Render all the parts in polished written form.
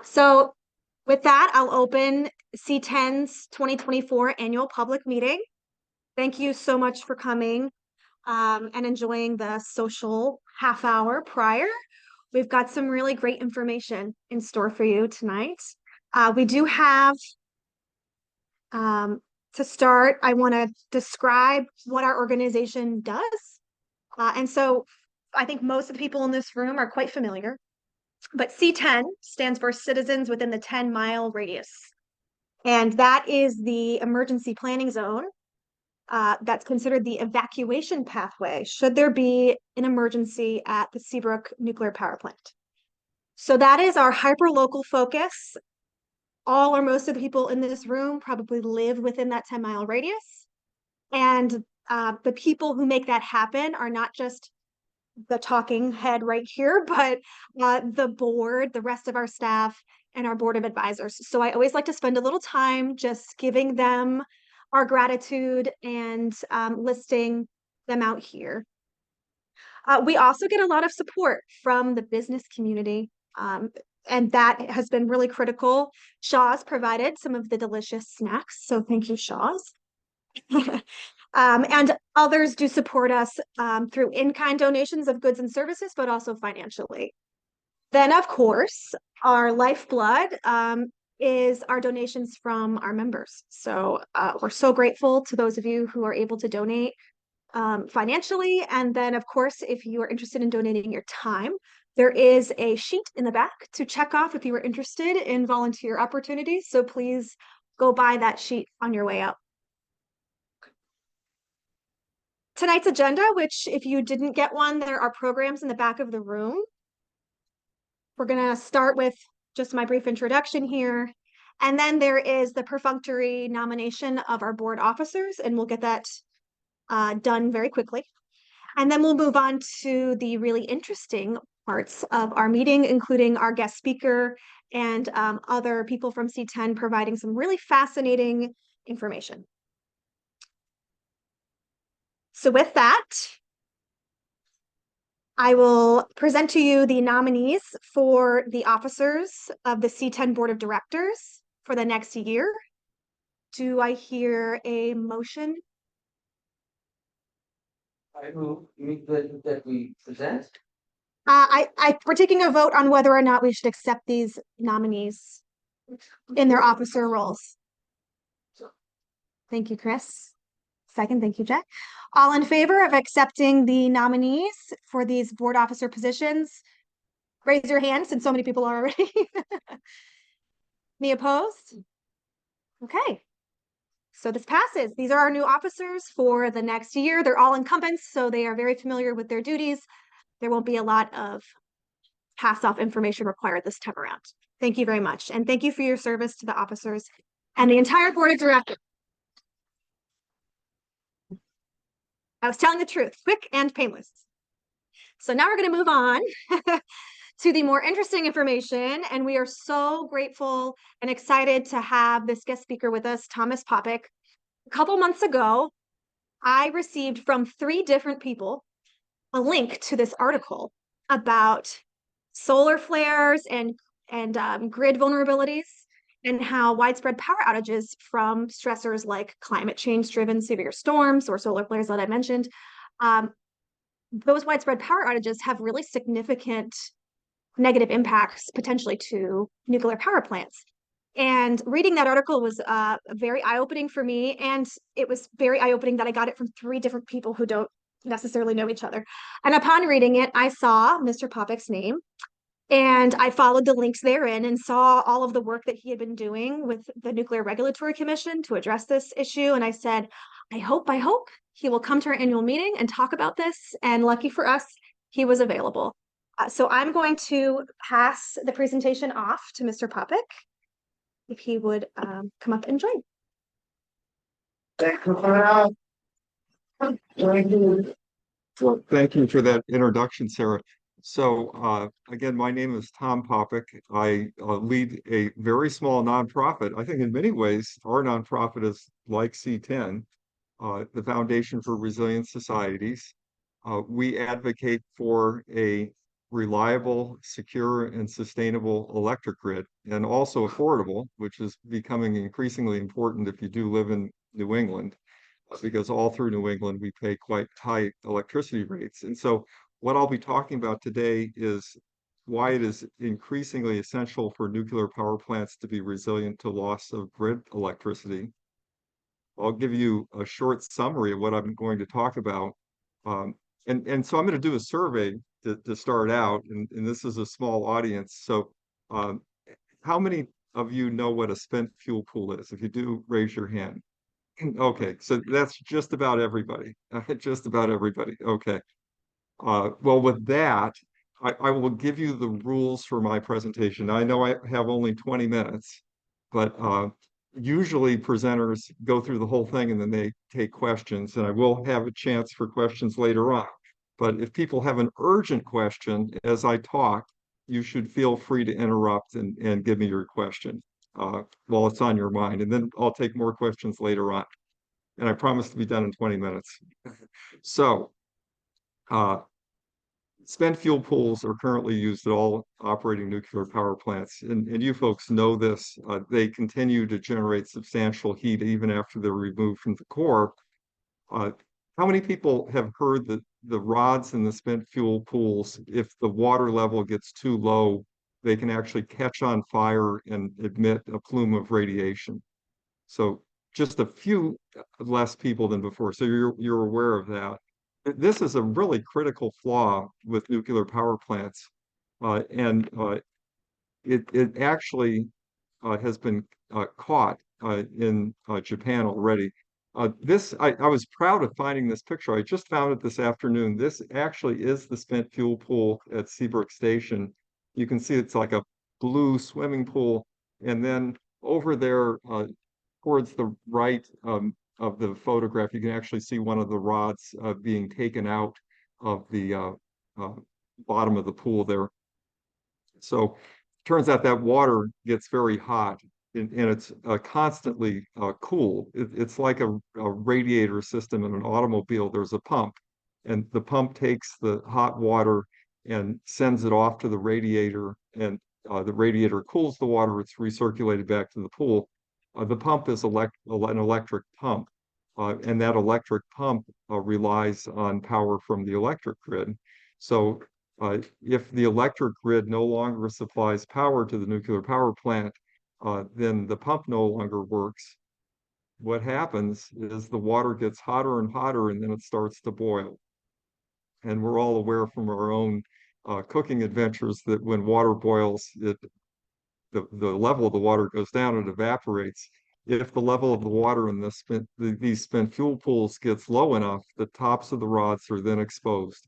So with that, I'll open C-10's 2024 annual public meeting. Thank you so much for coming and enjoying the social half hour prior. We've got some really great information in store for you tonight. We do have, to start, I want to describe what our organization does. And so I think most of the people in this room are quite familiar. But C-10 stands for Citizens Within the 10-Mile Radius. And that is the emergency planning zone that's considered the evacuation pathway should there be an emergency at the Seabrook Nuclear Power Plant. So that is our hyper-local focus. All or most of the people in this room probably live within that 10-mile radius. And the people who make that happen are not just the talking head right here, but the board, the rest of our staff, and our board of advisors. So I always like to spend a little time just giving them our gratitude and listing them out here. We also get a lot of support from the business community, and that has been really critical. Shaw's provided some of the delicious snacks, so thank you, Shaw's. And others do support us through in-kind donations of goods and services, but also financially. Then, of course, our lifeblood is our donations from our members. So we're so grateful to those of you who are able to donate financially. And then, of course, if you are interested in donating your time, there is a sheet in the back to check off if you are interested in volunteer opportunities. So please go buy that sheet on your way out. Tonight's agenda, which if you didn't get one, there are programs in the back of the room. We're going to start with just my brief introduction here. And then there is the perfunctory nomination of our board officers, and we'll get that done very quickly. And then we'll move on to the really interesting parts of our meeting, including our guest speaker and other people from C-10 providing some really fascinating information. So with that, I will present to you the nominees for the officers of the C-10 Board of Directors for the next year. Do I hear a motion? I move that we present. We're taking a vote on whether or not we should accept these nominees in their officer roles. Thank you, Chris. Second, thank you, Jack. All in favor of accepting the nominees for these board officer positions? Raise your hand since so many people are already. Me opposed? Okay. So this passes. These are our new officers for the next year. They're all incumbents, so they are very familiar with their duties. There won't be a lot of pass-off information required this time around. Thank you very much. And thank you for your service to the officers and the entire board of directors. I was telling the truth, quick and painless. So now we're going to move on to the more interesting information. And we are so grateful and excited to have this guest speaker with us, Thomas Popik. A couple months ago, I received from 3 different people a link to this article about solar flares and grid vulnerabilities and how widespread power outages from stressors like climate change-driven severe storms or solar flares that I mentioned, those widespread power outages have really significant negative impacts potentially to nuclear power plants. And reading that article was very eye-opening for me, and it was very eye-opening that I got it from 3 different people who don't necessarily know each other. And upon reading it, I saw Mr. Popik's name, and I followed the links therein and saw all of the work that he had been doing with the Nuclear Regulatory Commission to address this issue. And I said, I hope he will come to our annual meeting and talk about this. And lucky for us, he was available. So I'm going to pass the presentation off to Mr. Popik, if he would come up and join. Thank you. Well, thank you for that introduction, Sarah. So again, my name is Tom Popik. I lead a very small nonprofit. I think in many ways, our nonprofit is like C-10, the Foundation for Resilient Societies. We advocate for a reliable, secure, and sustainable electric grid, and also affordable, which is becoming increasingly important if you do live in New England, because all through New England we pay quite high electricity rates. And so what I'll be talking about today is why it is increasingly essential for nuclear power plants to be resilient to loss of grid electricity. I'll give you a short summary of what I'm going to talk about. Um, and so I'm going to do a survey to start out, and this is a small audience. So um, how many of you know what a spent fuel pool is? If you do, raise your hand. Okay, so that's just about everybody. Just about everybody. Okay. Well, with that, I will give you the rules for my presentation. I know I have only 20 minutes, but usually presenters go through the whole thing and then they take questions, and I will have a chance for questions later on. But if people have an urgent question as I talk, you should feel free to interrupt and give me your question while it's on your mind, and then I'll take more questions later on. And I promise to be done in 20 minutes. So, uh, spent fuel pools are currently used at all operating nuclear power plants. And you folks know this. They continue to generate substantial heat even after they're removed from the core. Uh, how many people have heard that the rods in the spent fuel pools, if the water level gets too low, they can actually catch on fire and emit a plume of radiation? So just a few less people than before. So you're aware of that. This is a really critical flaw with nuclear power plants, and it actually has been caught in Japan already. I was proud of finding this picture. I just found it this afternoon. This actually is the spent fuel pool at Seabrook Station. You can see it's like a blue swimming pool, and then over there towards the right of the photograph, you can actually see one of the rods being taken out of the uh, bottom of the pool there. So turns out that water gets very hot and it's constantly cool. It's like a radiator system in an automobile. There's a pump, and the pump takes the hot water and sends it off to the radiator, and the radiator cools the water. It's recirculated back to the pool. The pump is an electric pump, and that electric pump relies on power from the electric grid. So if the electric grid no longer supplies power to the nuclear power plant, then the pump no longer works. What happens is the water gets hotter and hotter, and then it starts to boil. And we're all aware from our own cooking adventures that when water boils, the level of the water goes down, it evaporates. If the level of the water in these spent fuel pools gets low enough, the tops of the rods are then exposed.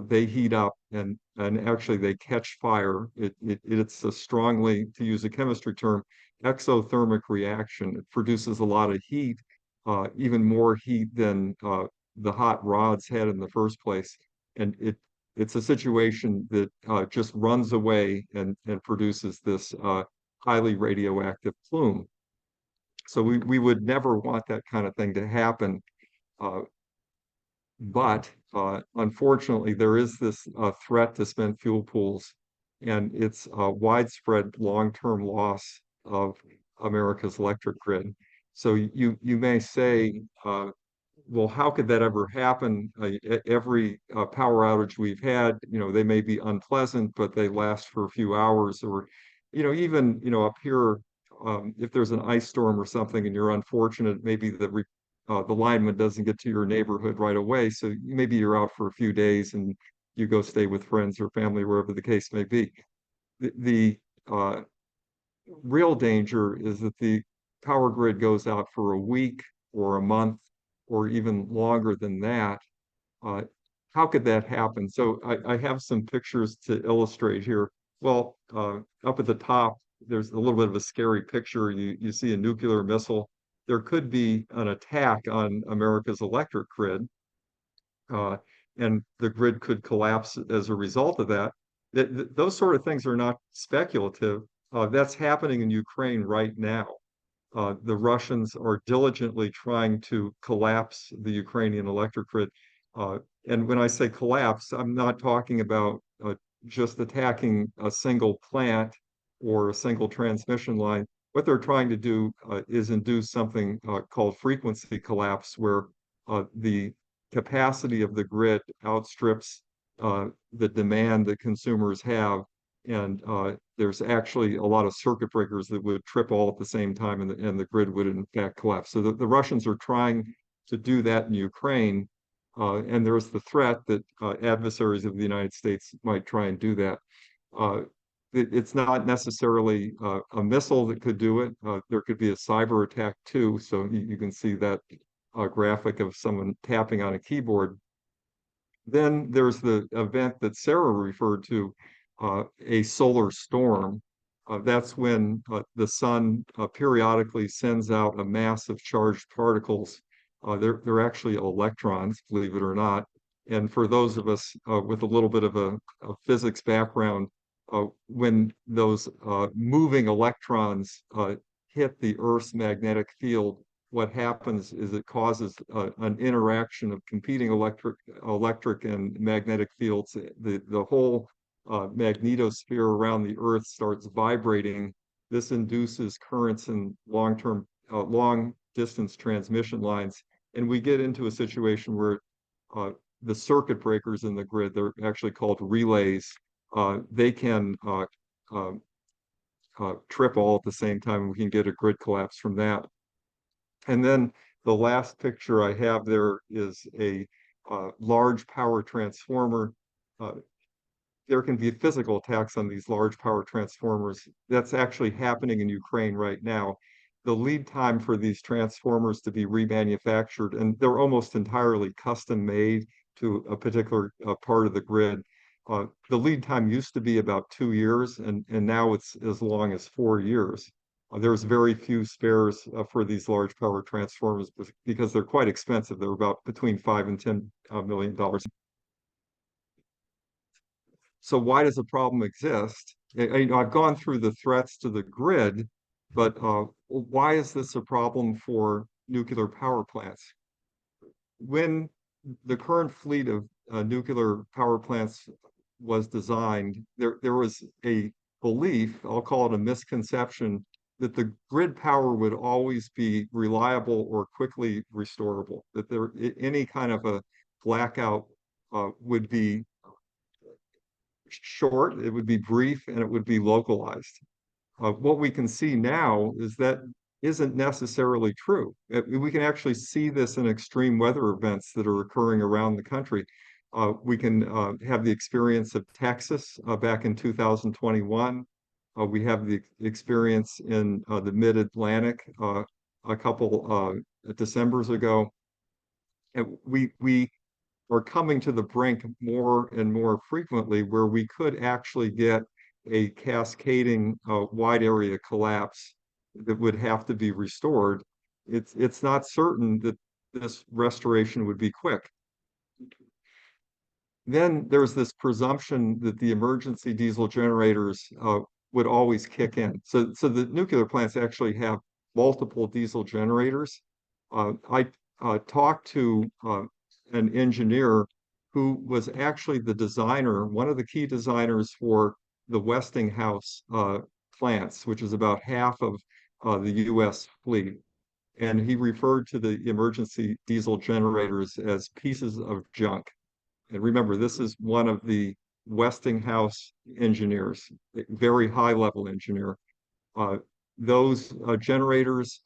They heat up and actually they catch fire. It's a strongly, to use a chemistry term, exothermic reaction. It produces a lot of heat, even more heat than the hot rods had in the first place. And it's a situation that just runs away and produces this highly radioactive plume. So we would never want that kind of thing to happen. Uh, but unfortunately, there is this threat to spent fuel pools, and it's a widespread long-term loss of America's electric grid. So you may say, well, how could that ever happen? Every power outage we've had, they may be unpleasant, but they last for a few hours, or, even, up here, if there's an ice storm or something and you're unfortunate, maybe the lineman doesn't get to your neighborhood right away. So maybe you're out for a few days and you go stay with friends or family, wherever the case may be. The real danger is that the power grid goes out for a week or a month or even longer than that. Uh, how could that happen? So I have some pictures to illustrate here. Well, up at the top, there's a little bit of a scary picture. You see a nuclear missile. There could be an attack on America's electric grid, uh, and the grid could collapse as a result of that. Those sort of things are not speculative. That's happening in Ukraine right now. The Russians are diligently trying to collapse the Ukrainian electric grid. And when I say collapse, I'm not talking about just attacking a single plant or a single transmission line. What they're trying to do is induce something called frequency collapse, where the capacity of the grid outstrips the demand that consumers have. And there's actually a lot of circuit breakers that would trip all at the same time, and the grid would in fact collapse. So the Russians are trying to do that in Ukraine. And there's the threat that adversaries of the United States might try and do that. Uh, it's not necessarily a missile that could do it. There could be a cyber attack too. So you can see that graphic of someone tapping on a keyboard. Then there's the event that Sarah referred to, a solar storm. That's when the sun periodically sends out a mass of charged particles. They're actually electrons, believe it or not. And for those of us with a little bit of a physics background, when those moving electrons hit the Earth's magnetic field, what happens is it causes an interaction of competing electric and magnetic fields. The whole magnetosphere around the Earth starts vibrating. This induces currents in long distance transmission lines. And we get into a situation where the circuit breakers in the grid, they're actually called relays, they can trip all at the same time, and we can get a grid collapse from that. And then the last picture I have there is a large power transformer. Uh, there can be physical attacks on these large power transformers. That's actually happening in Ukraine right now. The lead time for these transformers to be remanufactured, and they're almost entirely custom made to a particular part of the grid. The lead time used to be about 2 years, and now it's as long as 4 years. There's very few spares for these large power transformers because they're quite expensive. They're about between $5 and $10 million. So why does the problem exist? I've gone through the threats to the grid, but why is this a problem for nuclear power plants? When the current fleet of nuclear power plants was designed, there was a belief, I'll call it a misconception, that the grid power would always be reliable or quickly restorable, that any kind of a blackout would be short, it would be brief, and it would be localized. What we can see now is that isn't necessarily true. We can actually see this in extreme weather events that are occurring around the country. We can have the experience of Texas back in 2021. We have the experience in the mid-Atlantic a couple Decembers ago. And we are coming to the brink more and more frequently where we could actually get a cascading wide area collapse that would have to be restored. It's not certain that this restoration would be quick. Then there's this presumption that the emergency diesel generators would always kick in. So the nuclear plants actually have multiple diesel generators. I talked to an engineer who was actually the designer, one of the key designers for the Westinghouse plants, which is about half of the US fleet. And he referred to the emergency diesel generators as pieces of junk. And remember, this is one of the Westinghouse engineers, a very high level engineer. Those generators,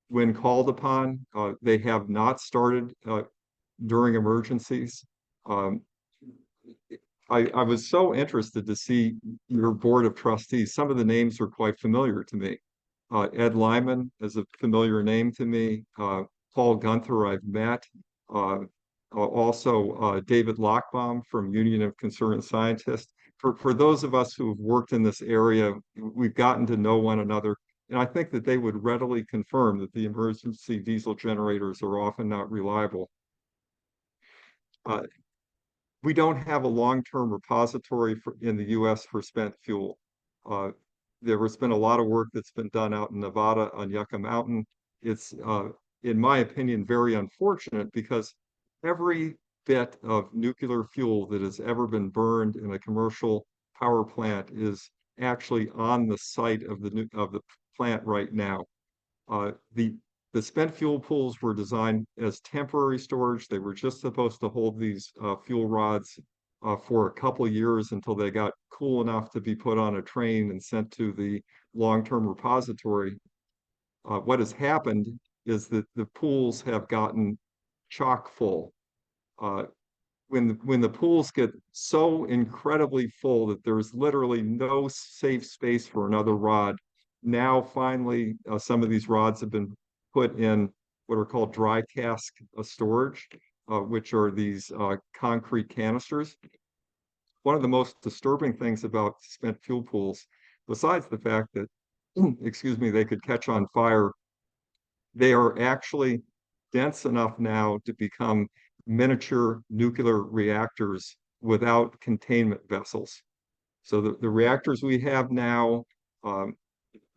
when called upon, they have not started during emergencies. Um, I was so interested to see your board of trustees. Some of the names are quite familiar to me. Ed Lyman is a familiar name to me. Paul Gunther I've met. Also, David Lockbaum from Union of Concerned Scientists. For those of us who have worked in this area, we've gotten to know one another. And I think that they would readily confirm that the emergency diesel generators are often not reliable. We don't have a long-term repository in the US for spent fuel. There has been a lot of work that's been done out in Nevada on Yucca Mountain. It's, in my opinion, very unfortunate because every bit of nuclear fuel that has ever been burned in a commercial power plant is actually on the site of the plant right now. The spent fuel pools were designed as temporary storage. They were just supposed to hold these fuel rods for a couple years until they got cool enough to be put on a train and sent to the long-term repository. What has happened is that the pools have gotten chock full. Uh, when the pools get so incredibly full that there's literally no safe space for another rod, now finally some of these rods have been put in what are called dry cask storage, which are these concrete canisters. One of the most disturbing things about spent fuel pools, besides the fact that, excuse me, they could catch on fire, they are actually dense enough now to become miniature nuclear reactors without containment vessels. So the reactors we have now, um,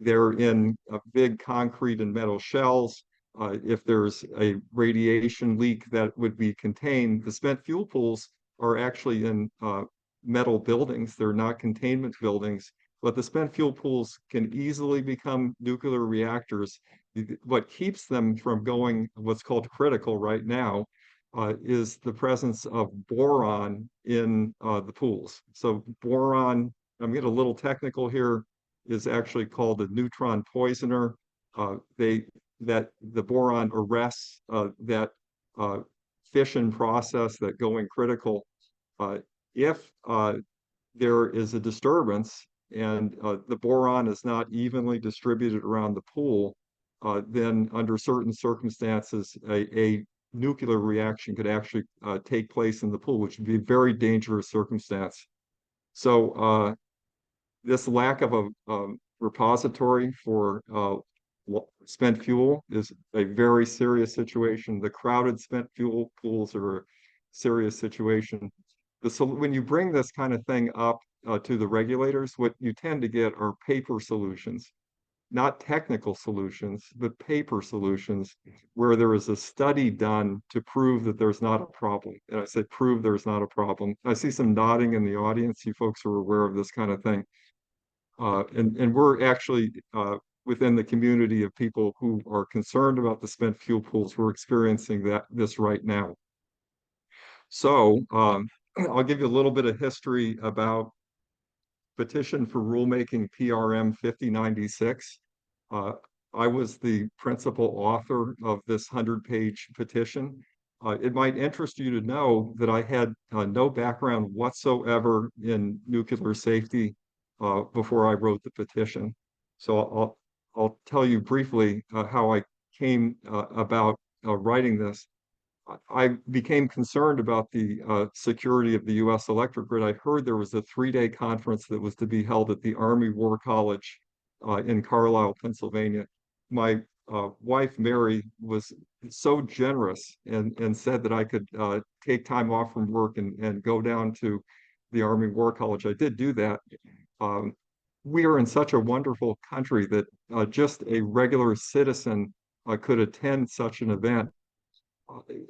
they're in big concrete and metal shells. If there's a radiation leak that would be contained, the spent fuel pools are actually in metal buildings. They're not containment buildings, but the spent fuel pools can easily become nuclear reactors. What keeps them from going what's called critical right now is the presence of boron in the pools. So boron, I'm getting a little technical here, is actually called a neutron poisoner. That the boron arrests that fission process, that going critical. If there is a disturbance and the boron is not evenly distributed around the pool, then under certain circumstances, a nuclear reaction could actually take place in the pool, which would be a very dangerous circumstance. So this lack of a repository for spent fuel is a very serious situation. The crowded spent fuel pools are a serious situation. When you bring this kind of thing up to the regulators, what you tend to get are paper solutions, not technical solutions, but paper solutions where there is a study done to prove that there's not a problem. And I say prove there's not a problem. I see some nodding in the audience. You folks are aware of this kind of thing. And we're actually within the community of people who are concerned about the spent fuel pools. We're experiencing this right now. So I'll give you a little bit of history about petition for rulemaking PRM 5096. I was the principal author of this 100-page petition. It might interest you to know that I had no background whatsoever in nuclear safety before I wrote the petition. So I'll tell you briefly how I came about writing this. I became concerned about the security of the U.S. electric grid. I heard there was a 3-day conference that was to be held at the Army War College in Carlisle, Pennsylvania. My wife, Mary, was so generous and said that I could take time off from work and go down to the Army War College. I did do that. We are in such a wonderful country that just a regular citizen could attend such an event.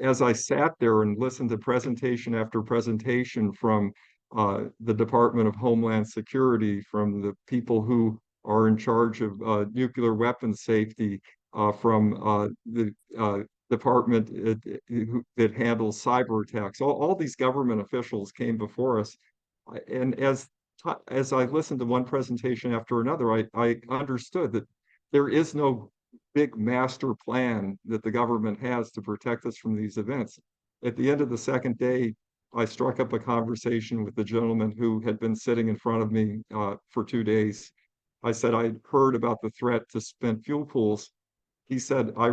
As I sat there and listened to presentation after presentation from the Department of Homeland Security, from the people who are in charge of nuclear weapons safety, from the department that handles cyber attacks, all these government officials came before us. And as I listened to one presentation after another, I understood that there is no big master plan that the government has to protect us from these events. At the end of the second day, I struck up a conversation with the gentleman who had been sitting in front of me for 2 days. I said I'd heard about the threat to spent fuel pools. He said I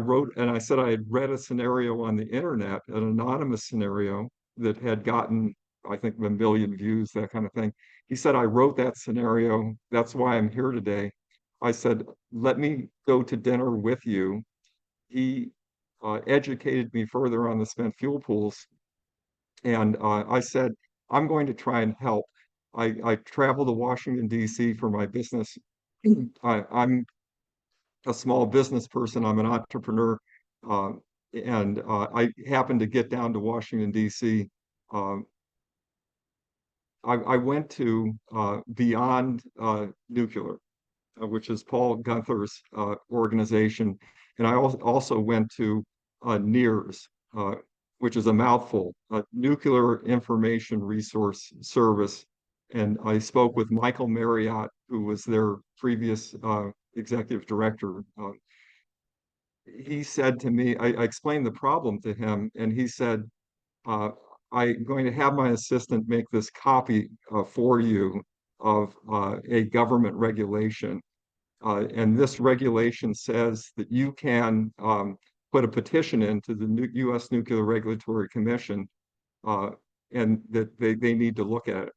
said I had read a scenario on the internet, an anonymous scenario that had gotten, I think, 1 million views, that kind of thing. He said, I wrote that scenario. That's why I'm here today. I said, let me go to dinner with you. He educated me further on the spent fuel pools. And I said, I'm going to try and help. I travel to Washington, D.C. for my business. I'm a small business person. I'm an entrepreneur. And I happened to get down to Washington, D.C. um, I went to Beyond Nuclear, which is Paul Gunther's organization. And I also went to NIRS, which is a mouthful, Nuclear Information Resource Service. And I spoke with Michael Marriott, who was their previous executive director. He said to me, I explained the problem to him, and he said, uh, I'm going to have my assistant make this copy for you of a government regulation. And this regulation says that you can put a petition into the U.S. Nuclear Regulatory Commission, uh, and that they need to look at it.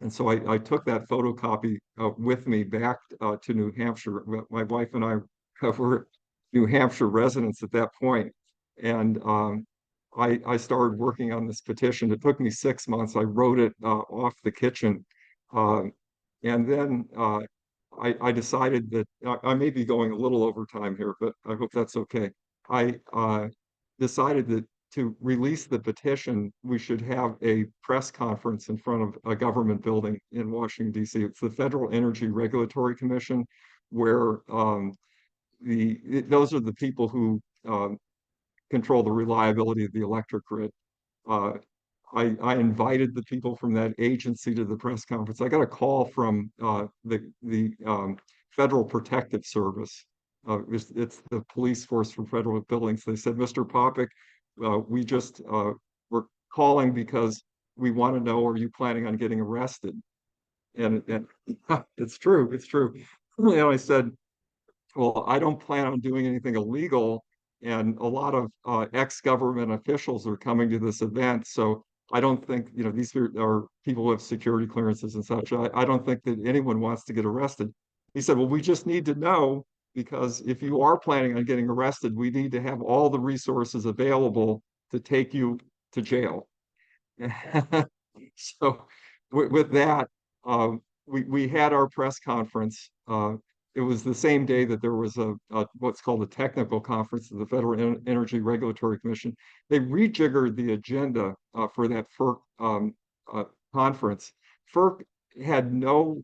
And so I took that photocopy with me back to New Hampshire. My wife and I were New Hampshire residents at that point. And I started working on this petition. It took me 6 months. I wrote it off the kitchen. Um, and then I decided that I may be going a little over time here, but I hope that's okay. I decided that to release the petition, we should have a press conference in front of a government building in Washington, D.C. It's the Federal Energy Regulatory Commission, where those are the people who control the reliability of the electric grid. Uh, I invited the people from that agency to the press conference. I got a call from the Federal Protective Service. It's the police force for federal buildings. They said, Mr. Popik, we just we're calling because we want to know, are you planning on getting arrested? And it's true, it's true. And I said, well, I don't plan on doing anything illegal, and a lot of ex-government officials are coming to this event, so I don't think, these are people who have security clearances and such. I don't think that anyone wants to get arrested. He said, well, we just need to know, because if you are planning on getting arrested, we need to have all the resources available to take you to jail. So with that, we had our press conference. It was the same day that there was a what's called a technical conference of the Federal Energy Regulatory Commission. They rejiggered the agenda for that FERC conference. FERC had no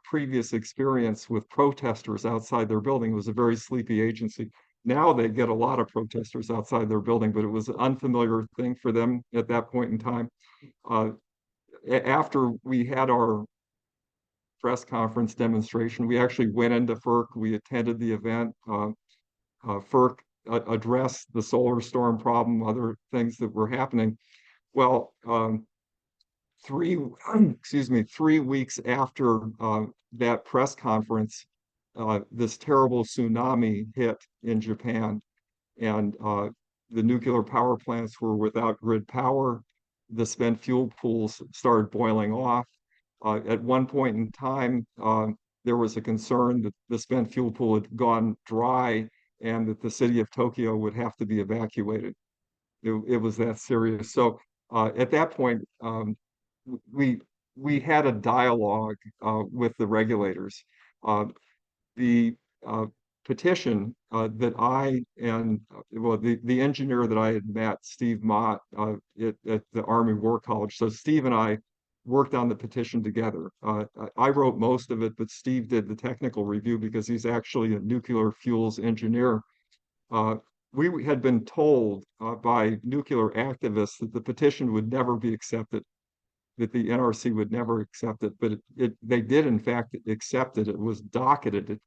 previous experience with protesters outside their building. It was a very sleepy agency. Now they get a lot of protesters outside their building, but it was an unfamiliar thing for them at that point in time. After we had our press conference demonstration, we actually went into FERC. We attended the event. FERC addressed the solar storm problem, other things that were happening. Well, 3 weeks after that press conference, this terrible tsunami hit in Japan, and the nuclear power plants were without grid power. The spent fuel pools started boiling off. At one point in time, there was a concern that the spent fuel pool had gone dry and that the city of Tokyo would have to be evacuated. It was that serious. So at that point, we had a dialogue with the regulators. The petition that I and well, the engineer that I had met, Steve Mott, at the Army War College. So Steve and I worked on the petition together. I wrote most of it, but Steve did the technical review because he's actually a nuclear fuels engineer. We had been told by nuclear activists that the petition would never be accepted, that the NRC would never accept it, but they did in fact accept it. It was docketed.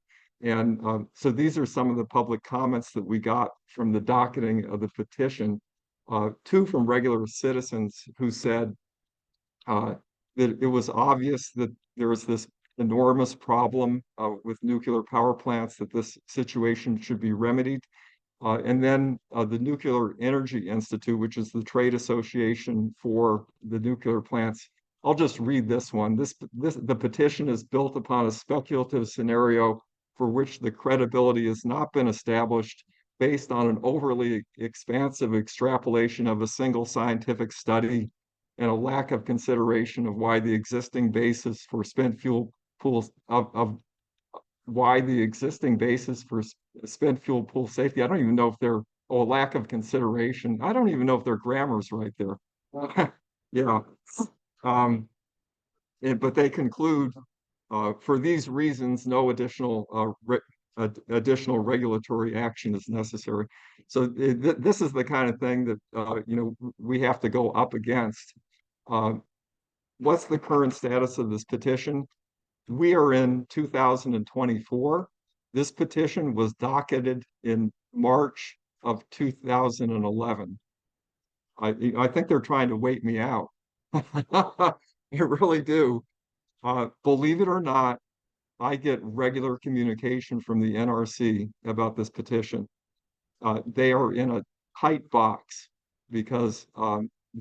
And so these are some of the public comments that we got from the docketing of the petition. Two from regular citizens who said that it was obvious that there was this enormous problem with nuclear power plants, that this situation should be remedied. And then the Nuclear Energy Institute, which is the trade association for the nuclear plants. I'll just read this one. The petition is built upon a speculative scenario for which the credibility has not been established based on an overly expansive extrapolation of a single scientific study and a lack of consideration of why the existing basis for spent fuel pools of why the existing basis for spent fuel pool safety. I don't even know if they're, lack of consideration. I don't even know if their grammar's right there. Yeah. Um, but they conclude, for these reasons, no additional regulatory action is necessary. So this is the kind of thing that, we have to go up against. Um, what's the current status of this petition? We are in 2024. This petition was docketed in March of 2011. I think they're trying to wait me out. I really do. Believe it or not, I get regular communication from the NRC about this petition. They are in a tight box because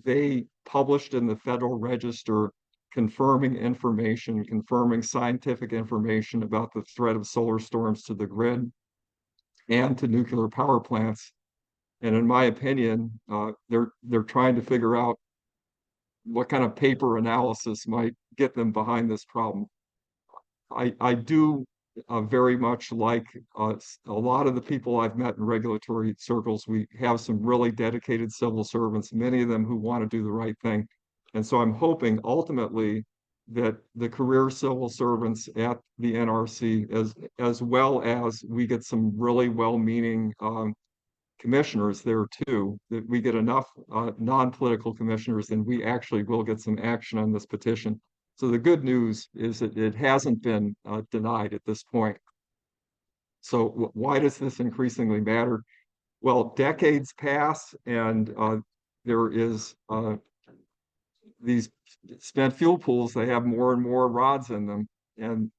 they published in the Federal Register confirming scientific information about the threat of solar storms to the grid and to nuclear power plants. And in my opinion, they're trying to figure out what kind of paper analysis might get them behind this problem. I do very much like a lot of the people I've met in regulatory circles. We have some really dedicated civil servants, many of them who want to do the right thing. And so I'm hoping ultimately that the career civil servants at the NRC, as well as we get some really well-meaning commissioners there too, that we get enough non-political commissioners, then we actually will get some action on this petition. So the good news is that it hasn't been denied at this point. So why does this increasingly matter? Well, decades pass and there is these spent fuel pools, they have more and more rods in them. And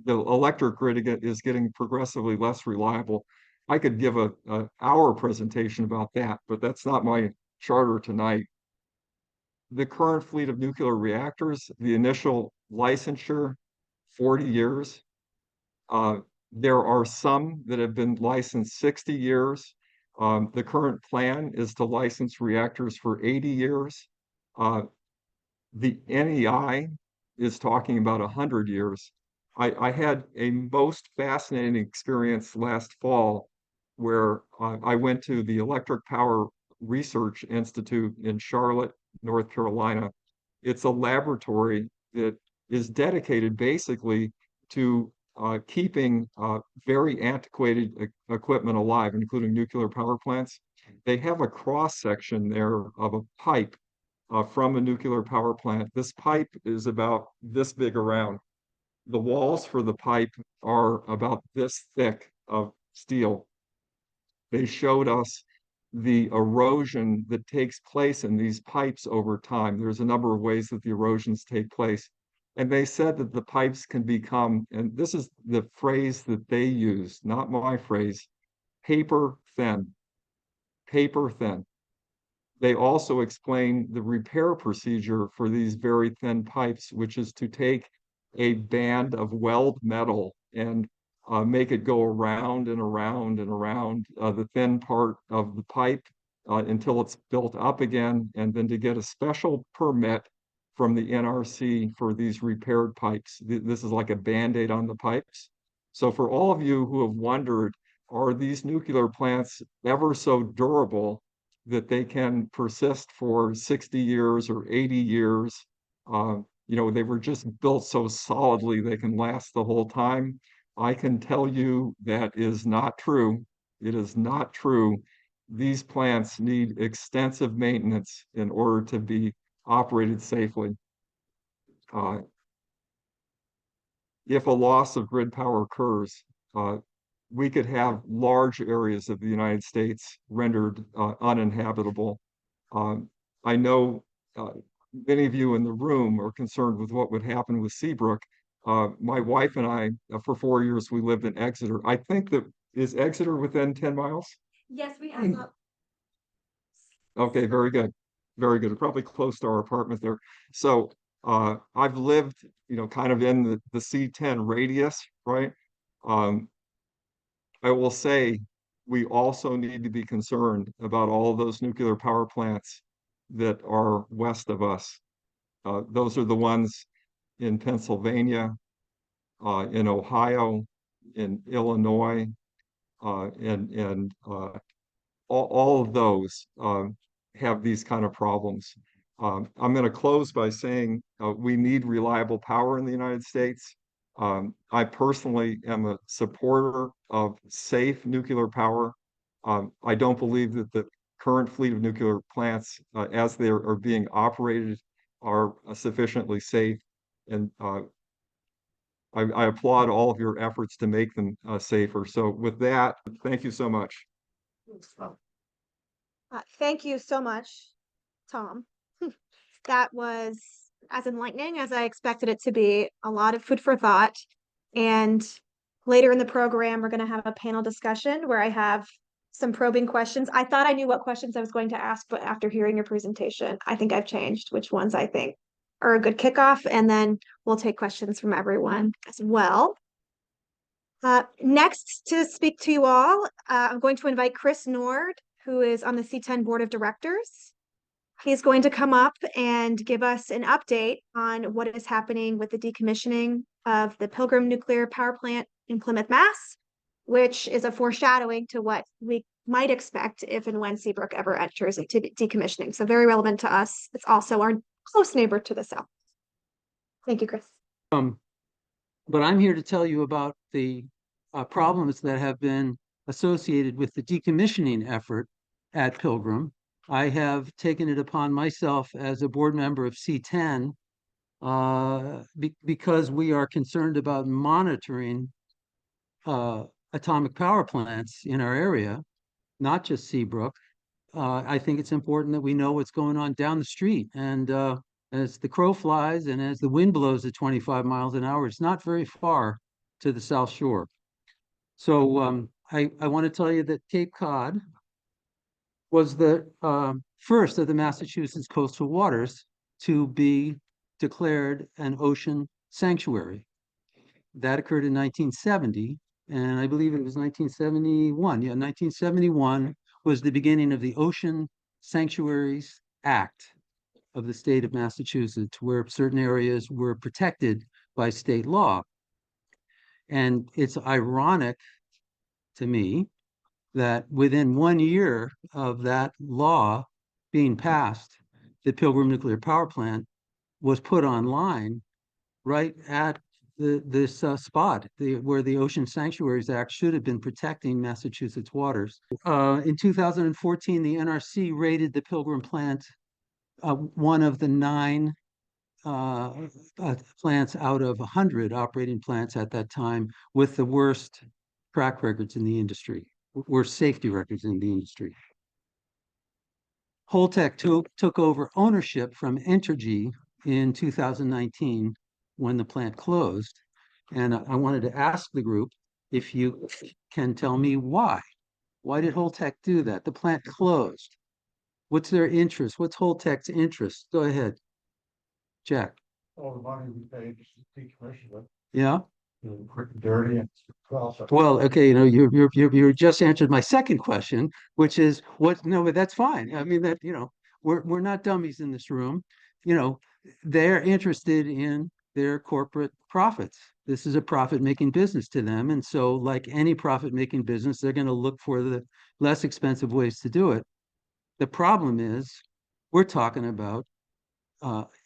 the electric grid is getting progressively less reliable. I could give a hour presentation about that, but that's not my charter tonight. The current fleet of nuclear reactors, the initial licensure, 40 years. There are some that have been licensed 60 years. The current plan is to license reactors for 80 years. The NEI is talking about 100 years. I had a most fascinating experience last fall where I went to the Electric Power Research Institute in Charlotte, North Carolina. It's a laboratory that is dedicated basically to keeping very antiquated equipment alive, including nuclear power plants. They have a cross section there of a pipe from a nuclear power plant. This pipe is about this big around. The walls for the pipe are about this thick of steel. They showed us the erosion that takes place in these pipes over time. There's a number of ways that the erosions take place. And they said that the pipes can become, and this is the phrase that they use, not my phrase, paper thin. Paper thin. They also explain the repair procedure for these very thin pipes, which is to take a band of weld metal and make it go around and around and around the thin part of the pipe until it's built up again, and then to get a special permit from the NRC for these repaired pipes. This is like a Band-Aid on the pipes. So for all of you who have wondered, are these nuclear plants ever so durable that they can persist for 60 years or 80 years? They were just built so solidly they can last the whole time. I can tell you that is not true. It is not true. These plants need extensive maintenance in order to be operated safely. If a loss of grid power occurs, we could have large areas of the United States rendered uninhabitable. I know many of you in the room are concerned with what would happen with Seabrook. My wife and I, for 4 years, we lived in Exeter. I think that, is Exeter within 10 miles? Yes, we have. Okay, very good. Very good. Probably close to our apartment there. So I've lived, kind of in the C-10 radius, right? I will say we also need to be concerned about all of those nuclear power plants that are west of us. Those are the ones in Pennsylvania, in Ohio, in Illinois, and all of those have these kind of problems. I'm going to close by saying we need reliable power in the United States. I personally am a supporter of safe nuclear power. I don't believe that the current fleet of nuclear plants, as they are being operated, are sufficiently safe. And I applaud all of your efforts to make them safer. So with that, thank you so much. Thank you so much, Tom. That was as enlightening as I expected it to be. A lot of food for thought. And later in the program, we're going to have a panel discussion where I have some probing questions. I thought I knew what questions I was going to ask, but after hearing your presentation, I think I've changed which ones I think are a good kickoff. And then we'll take questions from everyone as well. Next to speak to you all, I'm going to invite Chris Nord, who is on the C-10 Board of Directors. He's going to come up and give us an update on what is happening with the decommissioning of the Pilgrim Nuclear Power Plant in Plymouth, Mass, which is a foreshadowing to what we might expect if and when Seabrook ever enters into decommissioning. So very relevant to us. It's also our close neighbor to the south. Thank you, Chris. But I'm here to tell you about the problems that have been associated with the decommissioning effort at Pilgrim. I have taken it upon myself as a board member of C-10 because we are concerned about monitoring atomic power plants in our area, not just Seabrook. I think it's important that we know what's going on down the street. And as the crow flies and as the wind blows at 25 miles an hour, it's not very far to the South Shore. So I want to tell you that Cape Cod was the first of the Massachusetts coastal waters to be declared an ocean sanctuary. That occurred in 1970, and I believe it was 1971. Yeah, 1971 was the beginning of the Ocean Sanctuaries Act of the state of Massachusetts, where certain areas were protected by state law. And it's ironic to me that within 1 year of that law being passed, the Pilgrim Nuclear Power Plant was put online right at this spot where the Ocean Sanctuaries Act should have been protecting Massachusetts waters. In 2014, the NRC rated the Pilgrim plant one of the 9 plants out of 100 operating plants at that time with the worst track records in the industry, worst safety records in the industry. Holtec took over ownership from Entergy in 2019 when the plant closed. And I wanted to ask the group if you can tell me why. Why did Holtec do that? The plant closed. What's their interest? What's Holtec's interest? Go ahead, Jack. All the money we paid to decommission it, Yeah. quick and dirty and also. Well, okay, you just answered my second question, which is what? No, but that's fine. I mean that we're not dummies in this room. They're interested in their corporate profits. This is a profit-making business to them, and so like any profit-making business, they're going to look for the less expensive ways to do it. The problem is we're talking about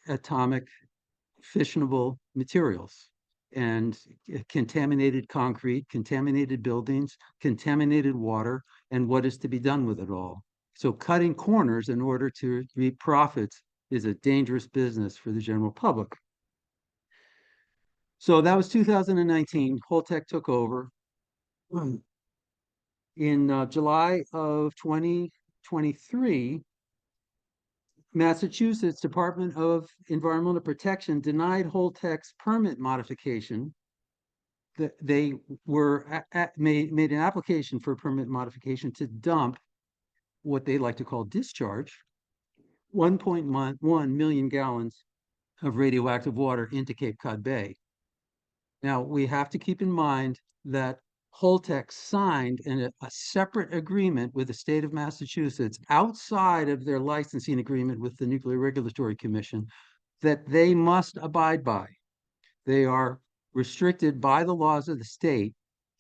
atomic fissionable materials and contaminated concrete, contaminated buildings, contaminated water, and what is to be done with it all. So cutting corners in order to reap profits is a dangerous business for the general public. So that was 2019. Holtec took over. In July of 2023, Massachusetts Department of Environmental Protection denied Holtec's permit modification. They made an application for a permit modification to dump what they like to call discharge, 1.1 million gallons of radioactive water into Cape Cod Bay. Now, we have to keep in mind that Holtec signed a separate agreement with the state of Massachusetts outside of their licensing agreement with the Nuclear Regulatory Commission that they must abide by. They are restricted by the laws of the state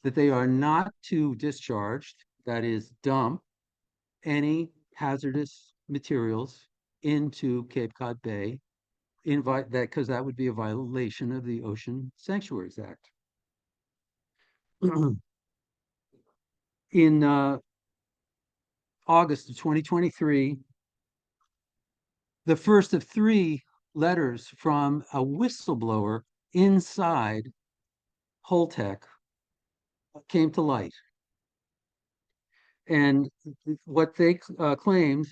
that they are not to discharge, that is, dump any hazardous materials into Cape Cod Bay, invite that, because that would be a violation of the Ocean Sanctuaries Act. In August of 2023, the first of 3 letters from a whistleblower inside Holtec came to light. And what they claimed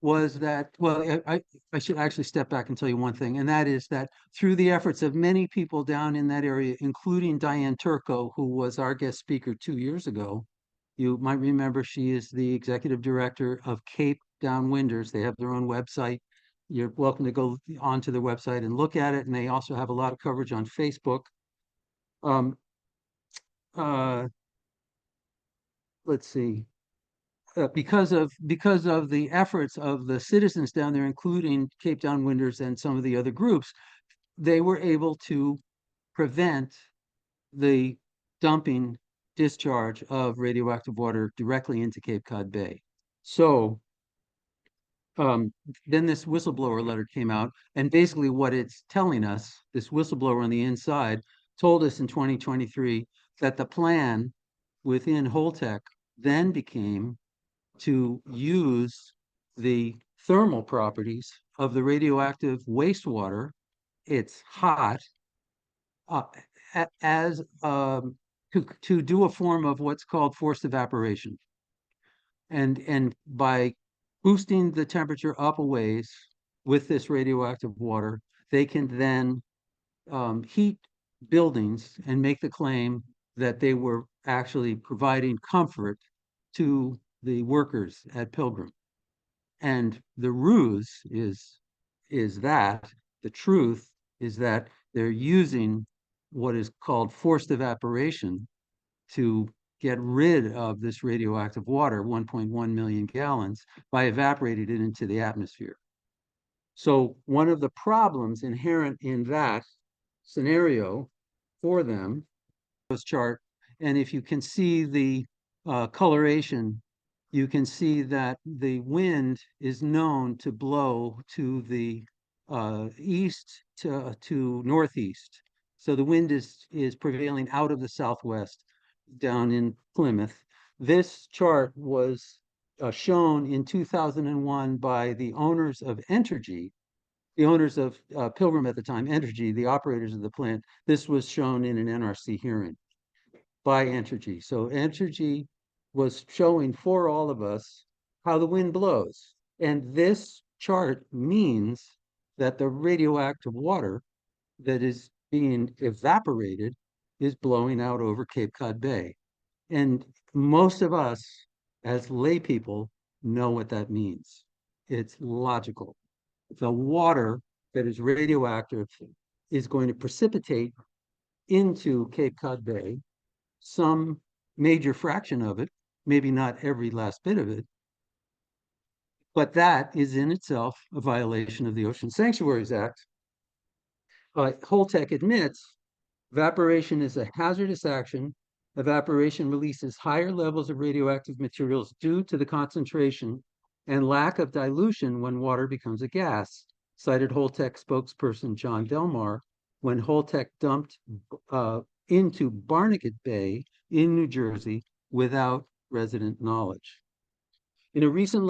was that, well, I should actually step back and tell you one thing, and that is that through the efforts of many people down in that area, including Diane Turco, who was our guest speaker 2 years ago, you might remember she is the executive director of Cape Downwinders. They have their own website. You're welcome to go onto their website and look at it, and they also have a lot of coverage on Facebook. Let's see. Because of the efforts of the citizens down there, including Cape Downwinders and some of the other groups, they were able to prevent the dumping discharge of radioactive water directly into Cape Cod Bay. So then this whistleblower letter came out, and basically what it's telling us, this whistleblower on the inside told us in 2023 that the plan within Holtec then became to use the thermal properties of the radioactive wastewater. It's hot, as to do a form of what's called forced evaporation. And by boosting the temperature up a ways with this radioactive water, they can then heat buildings and make the claim that they were actually providing comfort to the workers at Pilgrim. And the ruse is that the truth is that they're using what is called forced evaporation to get rid of this radioactive water, 1.1 million gallons, by evaporating it into the atmosphere. So one of the problems inherent in that scenario for them, this chart, and if you can see the coloration, you can see that the wind is known to blow to the east to northeast. So the wind is prevailing out of the southwest down in Plymouth. This chart was shown in 2001 by the owners of Entergy, the owners of Pilgrim at the time, Entergy, the operators of the plant. This was shown in an NRC hearing by Entergy. So Entergy was showing for all of us how the wind blows. And this chart means that the radioactive water that is being evaporated is blowing out over Cape Cod Bay. And most of us as lay people know what that means. It's logical. The water that is radioactive is going to precipitate into Cape Cod Bay, some major fraction of it, maybe not every last bit of it, but that is in itself a violation of the Ocean Sanctuaries Act. Holtec admits evaporation is a hazardous action. Evaporation releases higher levels of radioactive materials due to the concentration and lack of dilution when water becomes a gas, cited Holtec spokesperson John Delmar when Holtec dumped into Barnegat Bay in New Jersey without resident knowledge. In a recent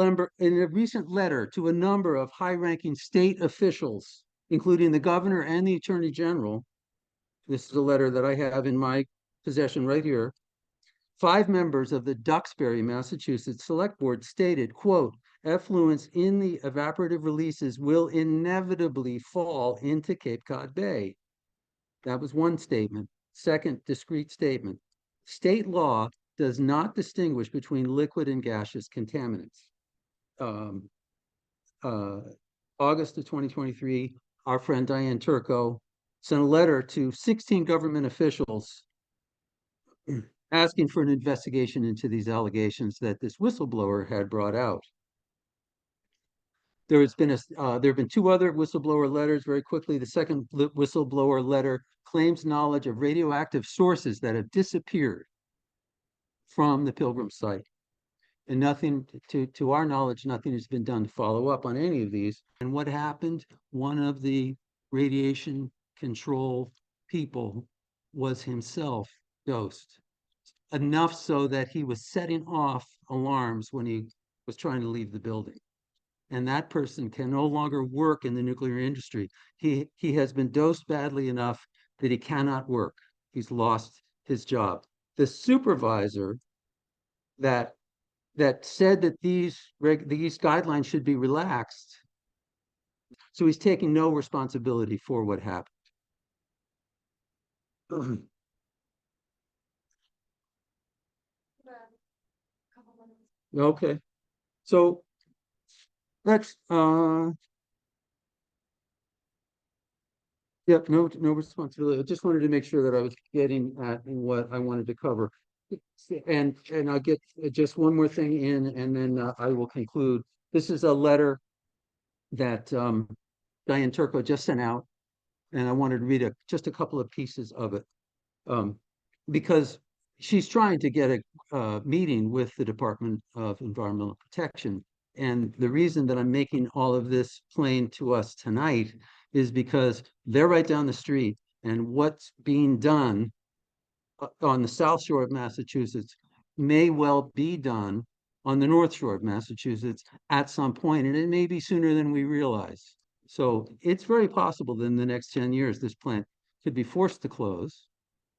letter to a number of high-ranking state officials, including the governor and the attorney general, this is a letter that I have in my possession right here, 5 members of the Duxbury, Massachusetts Select Board stated, quote, effluents in the evaporative releases will inevitably fall into Cape Cod Bay. That was one statement. Second discrete statement. State law does not distinguish between liquid and gaseous contaminants. August of 2023, our friend Diane Turco sent a letter to 16 government officials asking for an investigation into these allegations that this whistleblower had brought out. There have been 2 other whistleblower letters very quickly. The second whistleblower letter claims knowledge of radioactive sources that have disappeared from the Pilgrim site. And nothing, to our knowledge, nothing has been done to follow up on any of these. And what happened? One of the radiation control people was himself dosed, enough so that he was setting off alarms when he was trying to leave the building. And that person can no longer work in the nuclear industry. He has been dosed badly enough that he cannot work. He's lost his job. The supervisor that said that these guidelines should be relaxed. So he's taking no responsibility for what happened. Okay, so let's yep, no responsibility. I just wanted to make sure that I was getting at what I wanted to cover. And I'll get just one more thing in, and then I will conclude. This is a letter that Diane Turco just sent out, and I wanted to read just a couple of pieces of it, because she's trying to get a meeting with the Department of Environmental Protection. And the reason that I'm making all of this plain to us tonight is because they're right down the street, and what's being done on the South Shore of Massachusetts may well be done on the North Shore of Massachusetts at some point, and it may be sooner than we realize. So it's very possible that in the next 10 years, this plant could be forced to close.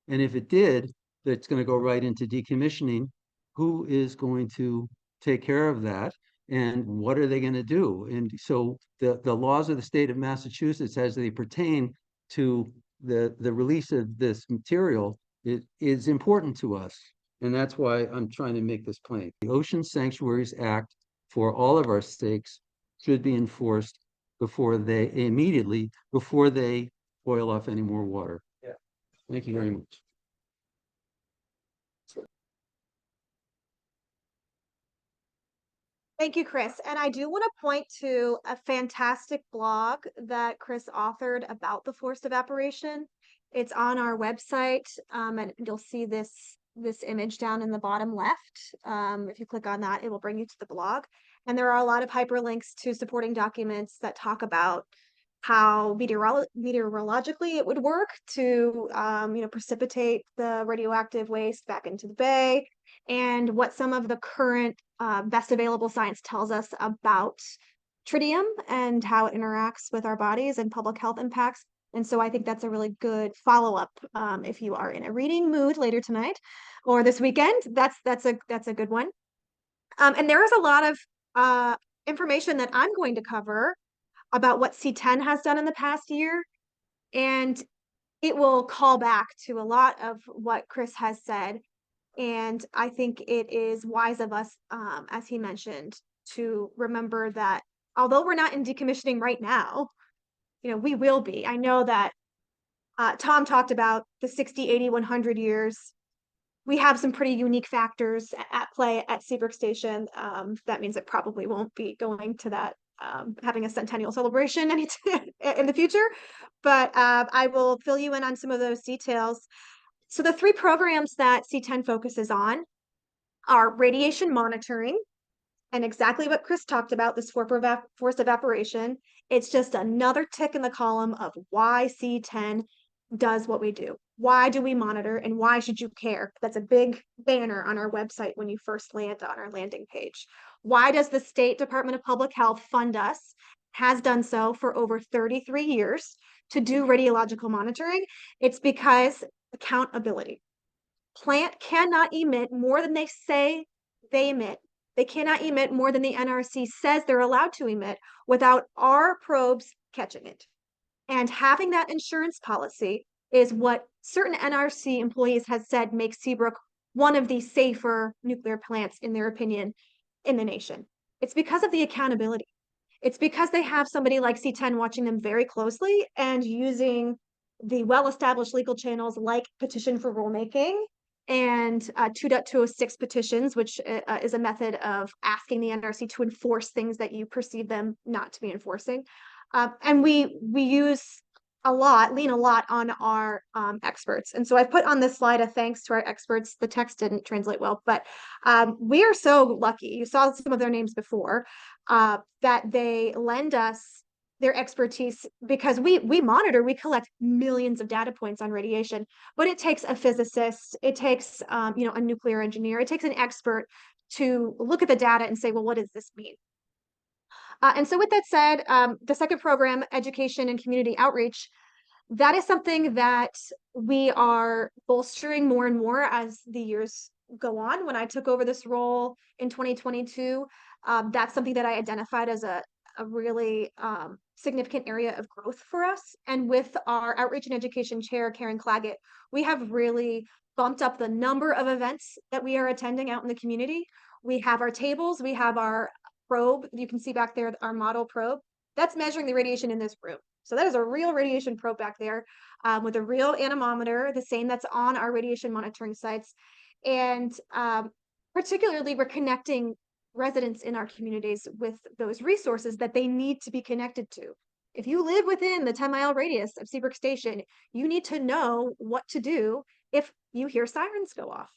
And if it did, that's going to go right into decommissioning. Who is going to take care of that? And what are they going to do? And so the laws of the state of Massachusetts, as they pertain to the release of this material, it is important to us. And that's why I'm trying to make this plain. The Ocean Sanctuaries Act for all of our stakes should be enforced immediately before they boil off any more water. Yeah. Thank you very much. Thank you, Chris. And I do want to point to a fantastic blog that Chris authored about the forced evaporation. It's on our website, and you'll see this image down in the bottom left. If you click on that, it will bring you to the blog. And there are a lot of hyperlinks to supporting documents that talk about how meteorologically it would work to precipitate the radioactive waste back into the bay, and what some of the current best available science tells us about tritium and how it interacts with our bodies and public health impacts. And so I think that's a really good follow-up if you are in a reading mood later tonight or this weekend. That's a good one. And there is a lot of information that I'm going to cover about what C-10 has done in the past year. And it will call back to a lot of what Chris has said. And I think it is wise of us, as he mentioned, to remember that although we're not in decommissioning right now, we will be. I know that Tom talked about the 60, 80, 100 years. We have some pretty unique factors at play at Seabrook Station. That means it probably won't be going to that, having a centennial celebration in the future, but I will fill you in on some of those details. So the three programs that C-10 focuses on are radiation monitoring, and exactly what Chris talked about, this forced evaporation. It's just another tick in the column of why C-10 does what we do. Why do we monitor, and why should you care? That's a big banner on our website when you first land on our landing page. Why does the State Department of Public Health fund us, has done so for over 33 years, to do radiological monitoring? It's because accountability. Plant cannot emit more than they say they emit. They cannot emit more than the NRC says they're allowed to emit without our probes catching it. And having that insurance policy is what certain NRC employees has said makes Seabrook one of the safer nuclear plants, in their opinion, in the nation. It's because of the accountability. It's because they have somebody like C-10 watching them very closely and using the well-established legal channels like petition for rulemaking and 2.206 petitions, which is a method of asking the NRC to enforce things that you perceive them not to be enforcing. And we use lean a lot on our experts. And so I've put on this slide a thanks to our experts. The text didn't translate well, but we are so lucky. You saw some of their names before, that they lend us their expertise, because we collect millions of data points on radiation, but it takes a physicist, it takes a nuclear engineer, it takes an expert to look at the data and say, well, what does this mean? And so with that said, the second program, education and community outreach, that is something that we are bolstering more and more as the years go on. When I took over this role in 2022, that's something that I identified as a really significant area of growth for us. And with our outreach and education chair, Karen Claggett, we have really bumped up the number of events that we are attending out in the community. We have our tables, we have our probe. You can see back there our model probe. That's measuring the radiation in this room. So that is a real radiation probe back there, with a real anemometer, the same that's on our radiation monitoring sites. And particularly, we're connecting residents in our communities with those resources that they need to be connected to. If you live within the 10-mile radius of Seabrook Station, you need to know what to do if you hear sirens go off.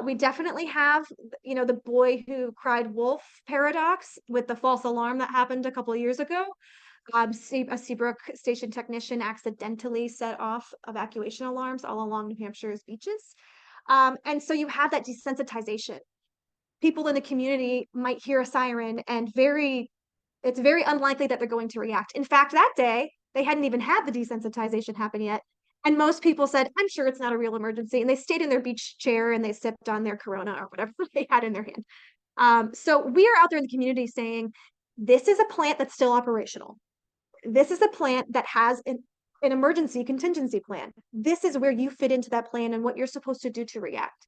We definitely have, the boy who cried wolf paradox with the false alarm that happened a couple of years ago. A Seabrook station technician accidentally set off evacuation alarms all along New Hampshire's beaches. And so you have that desensitization. People in the community might hear a siren and it's very unlikely that they're going to react. In fact, that day, they hadn't even had the desensitization happen yet. And most people said, I'm sure it's not a real emergency. And they stayed in their beach chair and they sipped on their Corona or whatever they had in their hand. So we are out there in the community saying, this is a plant that's still operational. This is a plant that has an emergency contingency plan. This is where you fit into that plan and what you're supposed to do to react.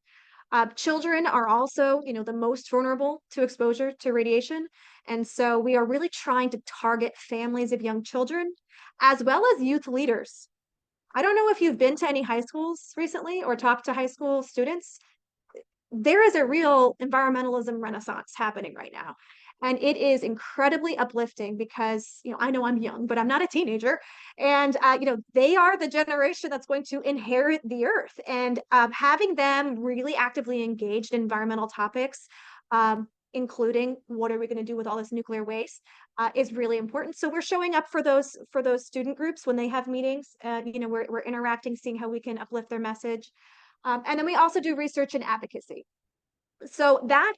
Children are also, the most vulnerable to exposure to radiation. And so we are really trying to target families of young children as well as youth leaders. I don't know if you've been to any high schools recently or talked to high school students. There is a real environmentalism renaissance happening right now. And it is incredibly uplifting because, I know I'm young, but I'm not a teenager. And, they are the generation that's going to inherit the earth. And having them really actively engaged in environmental topics, including what are we going to do with all this nuclear waste, is really important. So we're showing up for those student groups when they have meetings. We're interacting, seeing how we can uplift their message. And then we also do research and advocacy. So that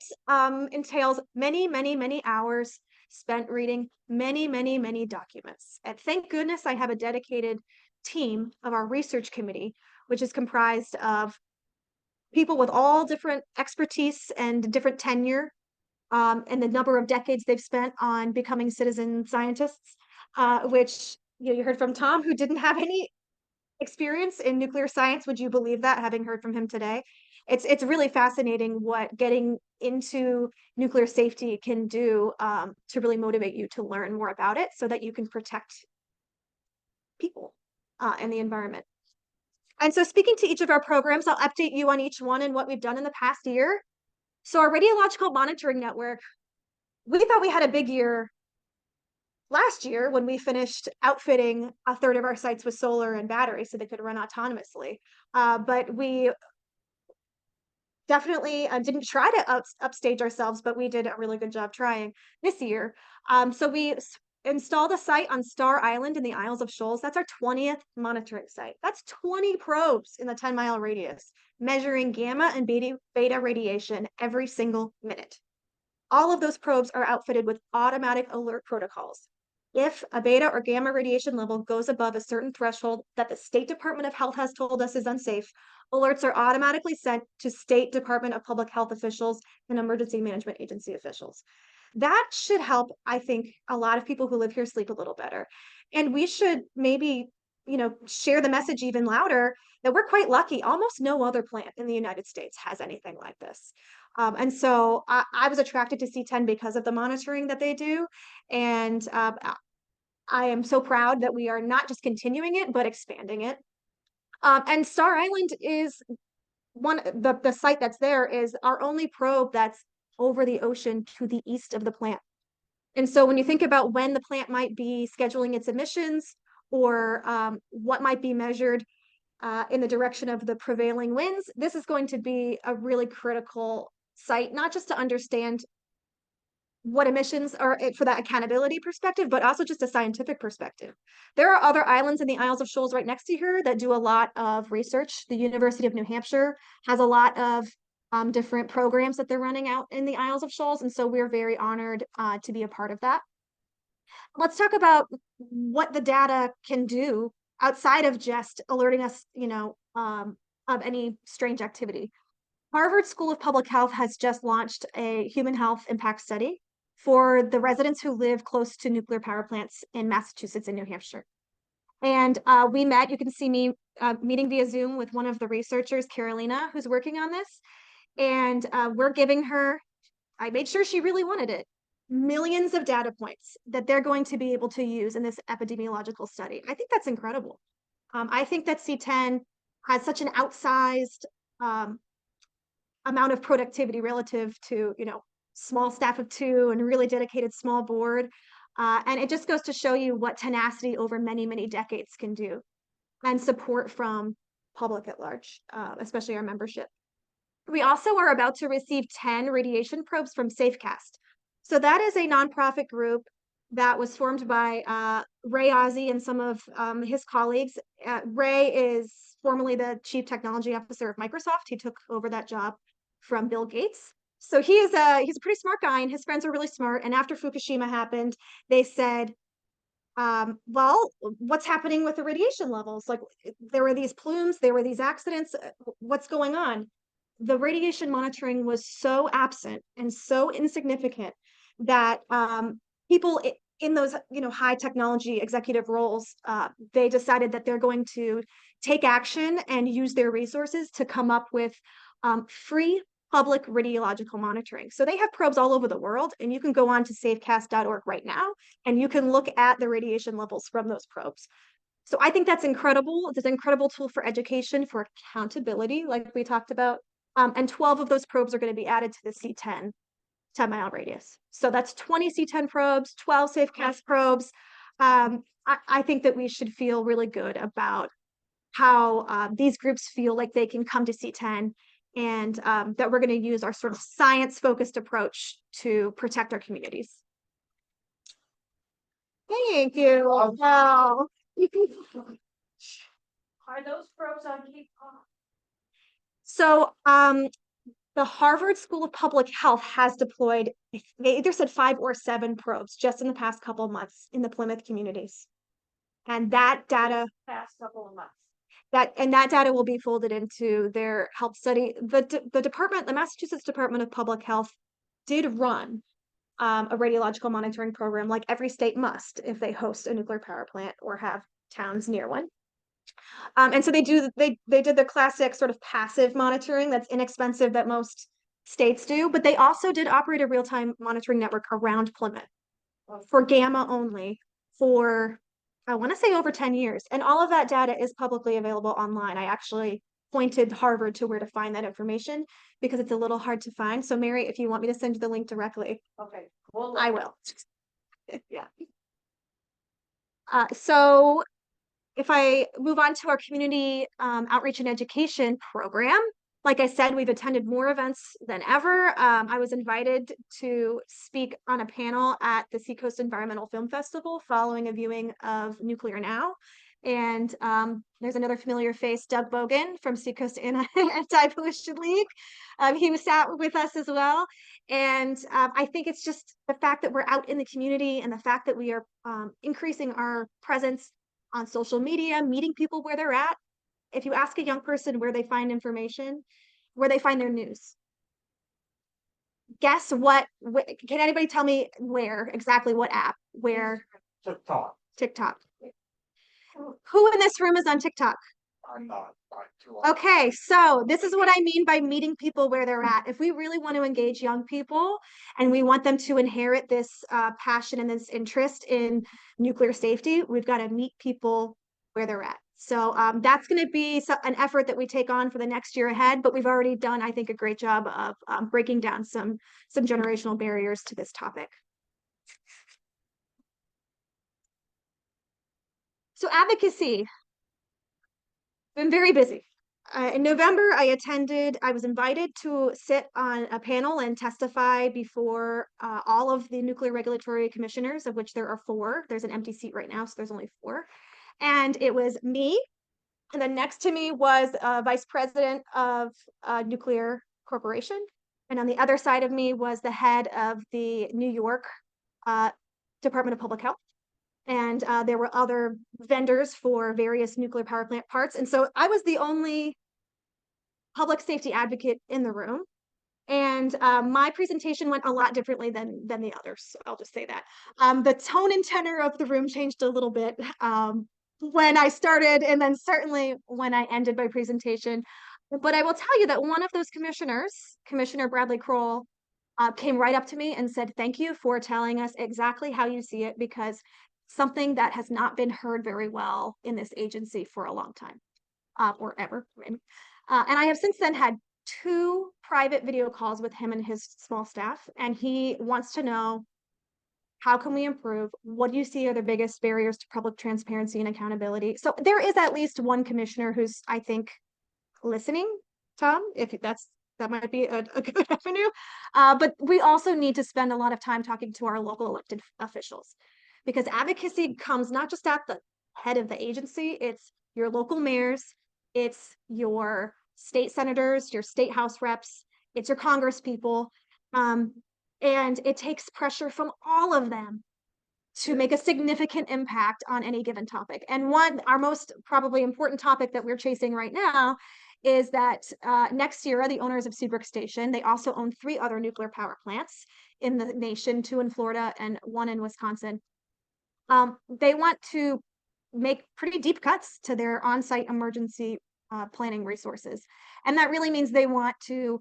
entails many, many, many hours spent reading many, many, many documents. And thank goodness I have a dedicated team of our research committee, which is comprised of people with all different expertise and different tenure, and the number of decades they've spent on becoming citizen scientists, which you heard from Tom, who didn't have any experience in nuclear science. Would you believe that, having heard from him today? It's really fascinating what getting into nuclear safety can do, to really motivate you to learn more about it so that you can protect people and the environment. And so speaking to each of our programs, I'll update you on each one and what we've done in the past year. So our radiological monitoring network, we thought we had a big year last year when we finished outfitting a third of our sites with solar and batteries so they could run autonomously. But we definitely didn't try to upstage ourselves, but we did a really good job trying this year. So we installed a site on Star Island in the Isles of Shoals. That's our 20th monitoring site. That's 20 probes in the 10-mile radius, measuring gamma and beta radiation every single minute. All of those probes are outfitted with automatic alert protocols. If a beta or gamma radiation level goes above a certain threshold that the State Department of Health has told us is unsafe, alerts are automatically sent to State Department of Public Health officials and Emergency Management Agency officials. That should help, I think, a lot of people who live here sleep a little better. And we should maybe, share the message even louder that we're quite lucky. Almost no other plant in the United States has anything like this. And so I was attracted to C-10 because of the monitoring that they do. And I am so proud that we are not just continuing it, but expanding it. And Star Island is the site that's there is our only probe that's over the ocean to the east of the plant. And so when you think about when the plant might be scheduling its emissions or what might be measured in the direction of the prevailing winds, this is going to be a really critical site, not just to understand what emissions are for that accountability perspective, but also just a scientific perspective. There are other islands in the Isles of Shoals right next to here that do a lot of research. The University of New Hampshire has a lot of different programs that they're running out in the Isles of Shoals, and so we're very honored to be a part of that. Let's talk about what the data can do outside of just alerting us, of any strange activity. Harvard School of Public Health has just launched a human health impact study for the residents who live close to nuclear power plants in Massachusetts and New Hampshire. And we met, you can see me meeting via Zoom with one of the researchers, Carolina, who's working on this. And we're giving her, I made sure she really wanted it, millions of data points that they're going to be able to use in this epidemiological study. I think that's incredible. I think that C-10 has such an outsized amount of productivity relative to, small staff of 2 and really dedicated small board. And it just goes to show you what tenacity over many, many decades can do, and support from public at large, especially our membership. We also are about to receive 10 radiation probes from SafeCast. So that is a nonprofit group that was formed by Ray Ozzie and some of his colleagues. Ray is formerly the Chief Technology Officer of Microsoft. He took over that job from Bill Gates. So he's a pretty smart guy, and his friends are really smart. And after Fukushima happened, they said, well, what's happening with the radiation levels? Like, there were these plumes, there were these accidents. What's going on? The radiation monitoring was so absent and so insignificant that people in those high technology executive roles, they decided that they're going to take action and use their resources to come up with free public radiological monitoring. So they have probes all over the world, and you can go on to safecast.org right now, and you can look at the radiation levels from those probes. So I think that's incredible. It's an incredible tool for education, for accountability, like we talked about. And 12 of those probes are going to be added to the C-10 10-mile radius. So that's 20 C-10 probes, 12 SafeCast probes. I think that we should feel really good about how these groups feel like they can come to C-10, and that we're going to use our sort of science-focused approach to protect our communities. Thank you. Wow. Are those probes on Cape Cod? So the Harvard School of Public Health has deployed, they either said 5 or 7 probes just in the past couple of months in the Plymouth communities. And that data, Past couple of months. that data will be folded into their health study. The Massachusetts Department of Public Health did run a radiological monitoring program, like every state must if they host a nuclear power plant or have towns near one. And so they did the classic sort of passive monitoring that's inexpensive that most states do, but they also did operate a real-time monitoring network around Plymouth for gamma only for, I want to say, over 10 years. And all of that data is publicly available online. I actually pointed Harvard to where to find that information because it's a little hard to find. So Mary, if you want me to send you the link directly, Okay. Well, I will. Yeah. So if I move on to our community outreach and education program, like I said, we've attended more events than ever. I was invited to speak on a panel at the Seacoast Environmental Film Festival following a viewing of Nuclear Now. And there's another familiar face, Doug Bogan from Seacoast Anti-Pollution League. He was sat with us as well. And I think it's just the fact that we're out in the community and the fact that we are increasing our presence on social media, meeting people where they're at. If you ask a young person where they find information, where they find their news, guess what? Can anybody tell me where exactly, what app? Where? TikTok. TikTok. Who in this room is on TikTok? I'm not too. Okay, so this is what I mean by meeting people where they're at. If we really want to engage young people and we want them to inherit this passion and this interest in nuclear safety, we've got to meet people where they're at. So that's going to be an effort that we take on for the next year ahead, but we've already done, I think, a great job of breaking down some generational barriers to this topic. So advocacy, been very busy. In November, I was invited to sit on a panel and testify before all of the nuclear regulatory commissioners, of which there are 4. There's an empty seat right now, so there's only 4. And it was me, and then next to me was vice president of Nuclear Corporation. And on the other side of me was the head of the New York Department of Public Health. And there were other vendors for various nuclear power plant parts. And so I was the only public safety advocate in the room. And my presentation went a lot differently than the others. I'll just say that. The tone and tenor of the room changed a little bit when I started, and then certainly when I ended my presentation. But I will tell you that one of those commissioners, Commissioner Bradley Kroll, came right up to me and said, "Thank you for telling us exactly how you see it, because something that has not been heard very well in this agency for a long time, or ever." And I have since then had 2 private video calls with him and his small staff, and he wants to know, how can we improve? What do you see are the biggest barriers to public transparency and accountability? So there is at least one commissioner who's, I think, listening, Tom, if that might be a good avenue. But we also need to spend a lot of time talking to our local elected officials, because advocacy comes not just at the head of the agency, it's your local mayors, it's your state senators, your state house reps, it's your Congress people. And it takes pressure from all of them to make a significant impact on any given topic. And our most probably important topic that we're chasing right now is that next year, the owners of Seabrook Station, they also own 3 other nuclear power plants in the nation, 2 in Florida and 1 in Wisconsin. They want to make pretty deep cuts to their on-site emergency planning resources. And that really means they want to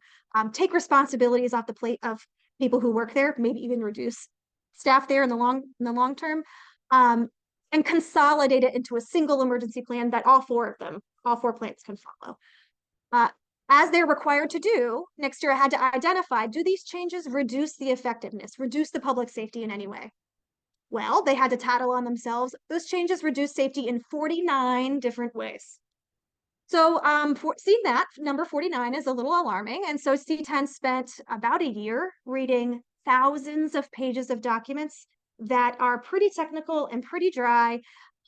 take responsibilities off the plate of people who work there, maybe even reduce staff there in the long term, and consolidate it into a single emergency plan that all 4 plants can follow. As they're required to do, next year I had to identify, do these changes reduce the effectiveness, reduce the public safety in any way? Well, they had to tattle on themselves. Those changes reduce safety in 49 different ways. So seeing that number 49 is a little alarming. And so C-10 spent about a year reading thousands of pages of documents that are pretty technical and pretty dry.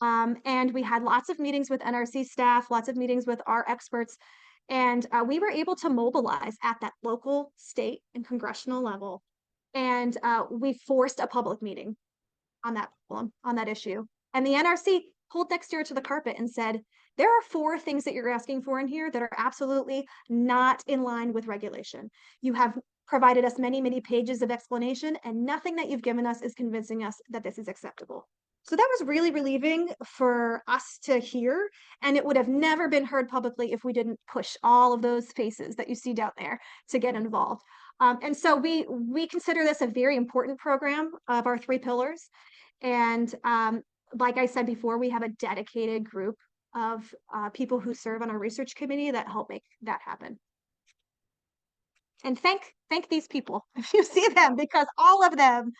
And we had lots of meetings with NRC staff, lots of meetings with our experts. And we were able to mobilize at that local, state, and congressional level. And we forced a public meeting on that problem, on that issue. And the NRC pulled NextEra to the carpet and said, there are 4 things that you're asking for in here that are absolutely not in line with regulation. You have provided us many, many pages of explanation, and nothing that you've given us is convincing us that this is acceptable. So that was really relieving for us to hear, and it would have never been heard publicly if we didn't push all of those faces that you see down there to get involved. And so we consider this a very important program of our 3 pillars. And like I said before, we have a dedicated group of people who serve on our research committee that help make that happen. And thank these people if you see them, because all of them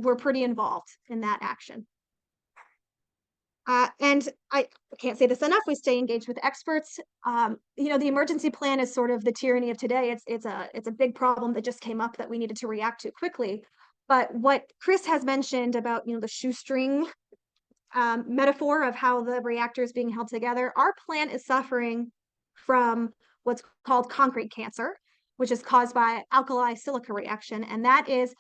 were pretty involved in that action. And I can't say this enough, we stay engaged with experts. You know, the emergency plan is sort of the tyranny of today. It's a big problem that just came up that we needed to react to quickly. But what Chris has mentioned about, the shoestring metaphor of how the reactor is being held together, our plant is suffering from what's called concrete cancer, which is caused by alkali silica reaction. And that is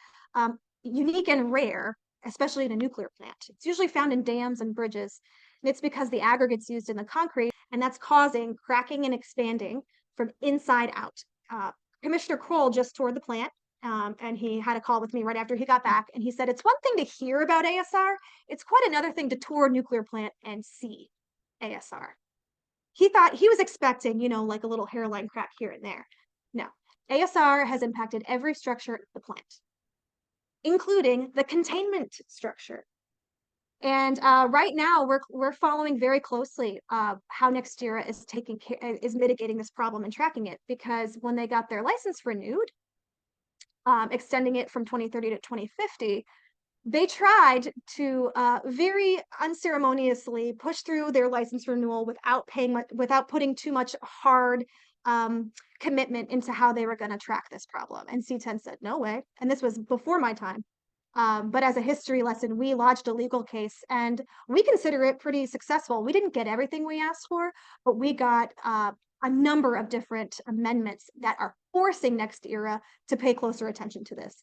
unique and rare, especially in a nuclear plant. It's usually found in dams and bridges. And it's because the aggregates used in the concrete, and that's causing cracking and expanding from inside out. Commissioner Kroll just toured the plant. And he had a call with me right after he got back, and he said, it's one thing to hear about ASR, it's quite another thing to tour a nuclear plant and see ASR. He thought he was expecting, like a little hairline crack here and there. No, ASR has impacted every structure of the plant, including the containment structure. And right now we're following very closely how NextEra is mitigating this problem and tracking it, because when they got their license renewed, extending it from 2030 to 2050, they tried to very unceremoniously push through their license renewal without without putting too much hard commitment into how they were going to track this problem. And C-10 said, no way. And this was before my time. But as a history lesson, we lodged a legal case and we consider it pretty successful. We didn't get everything we asked for, but we got a number of different amendments that are forcing NextEra to pay closer attention to this.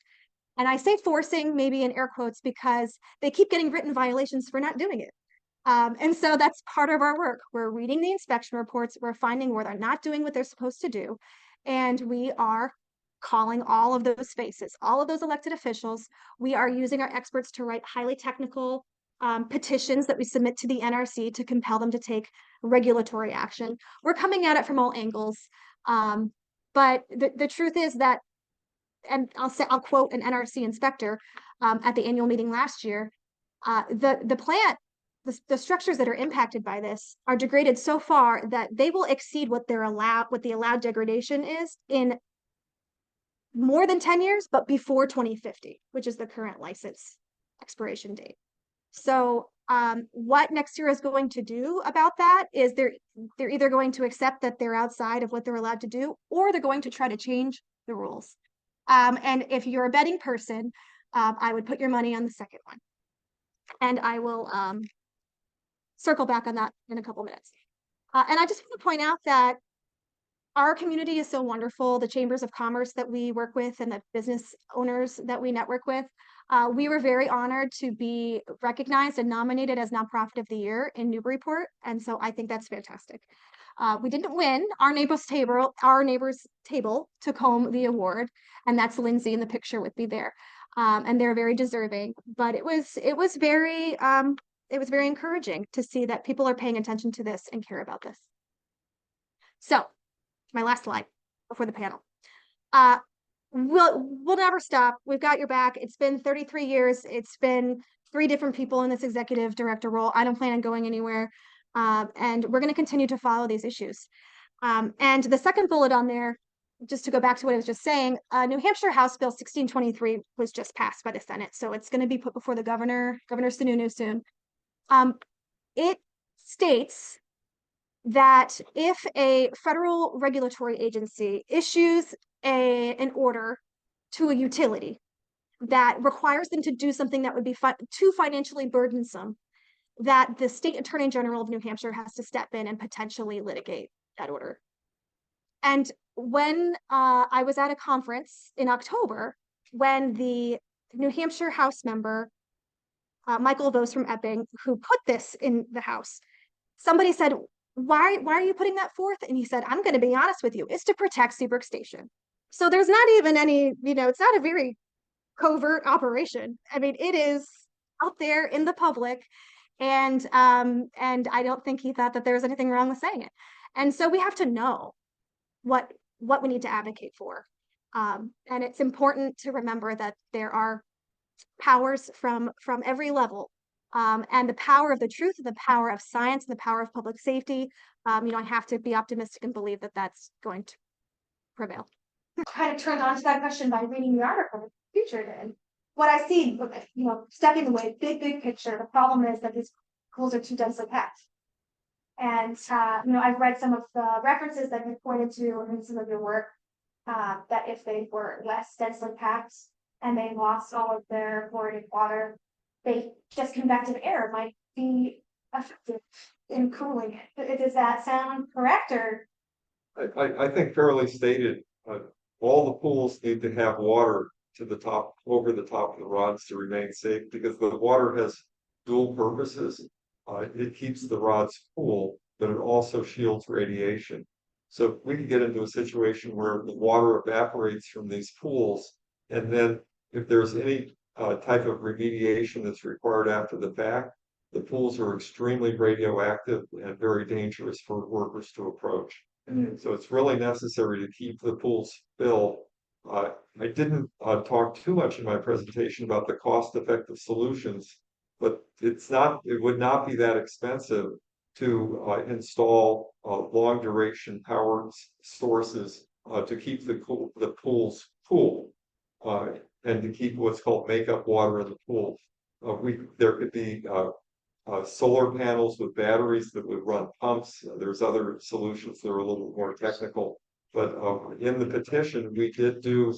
And I say forcing maybe in air quotes because they keep getting written violations for not doing it. And so that's part of our work. We're reading the inspection reports, we're finding where they're not doing what they're supposed to do, and we are calling all of those faces, all of those elected officials. We are using our experts to write highly technical petitions that we submit to the NRC to compel them to take regulatory action. We're coming at it from all angles. But the truth is that, and I'll quote an NRC inspector at the annual meeting last year, the plant, the structures that are impacted by this are degraded so far that they will exceed what the allowed degradation is in more than 10 years, but before 2050, which is the current license expiration date. So what NextEra is going to do about that is they're either going to accept that they're outside of what they're allowed to do, or they're going to try to change the rules. And if you're a betting person, I would put your money on the second one. And I will circle back on that in a couple minutes. And I just want to point out that our community is so wonderful. The chambers of commerce that we work with and the business owners that we network with, we were very honored to be recognized and nominated as Nonprofit of the Year in Newburyport. And so I think that's fantastic. We didn't win. Our neighbor's table took home the award, and that's Lindsay in the picture with me there. And they're very deserving. But it was very encouraging to see that people are paying attention to this and care about this. So my last slide before the panel. We'll never stop. We've got your back. It's been 33 years. It's been 3 different people in this executive director role. I don't plan on going anywhere. And we're going to continue to follow these issues. And the second bullet on there, just to go back to what I was just saying, New Hampshire House Bill 1623 was just passed by the Senate. So it's going to be put before the Governor Sununu soon. It states that if a federal regulatory agency issues an order to a utility that requires them to do something that would be too financially burdensome, that the State Attorney General of New Hampshire has to step in and potentially litigate that order. And when I was at a conference in October, when the New Hampshire House member, Michael Vose from Epping, who put this in the House, somebody said, why are you putting that forth? And he said, I'm going to be honest with you, it's to protect Seabrook Station. So there's not even any, it's not a very covert operation. I mean, it is out there in the public. And I don't think he thought that there was anything wrong with saying it. And so we have to know what we need to advocate for. And it's important to remember that there are powers from every level. And the power of the truth, the power of science, and the power of public safety, I have to be optimistic and believe that that's going to prevail. Kind of turned on to that question by reading the article featured in. What I see, stepping away, big picture, the problem is that these pools are too densely packed. And, I've read some of the references that you pointed to in some of your work, that if they were less densely packed and they lost all of their fluoridated water, they just convective air might be effective in cooling it. Does that sound correct, or? I think fairly stated. All the pools need to have water to the top, over the top of the rods to remain safe, because the water has dual purposes. It keeps the rods cool, but it also shields radiation. So we can get into a situation where the water evaporates from these pools, and then if there's any type of remediation that's required after the fact, the pools are extremely radioactive and very dangerous for workers to approach. So it's really necessary to keep the pools filled. I didn't talk too much in my presentation about the cost-effective solutions, but it would not be that expensive to install long-duration power sources to keep the pools cool, and to keep what's called makeup water in the pool. there could be solar panels with batteries that would run pumps. There's other solutions that are a little more technical. But in the petition, we did do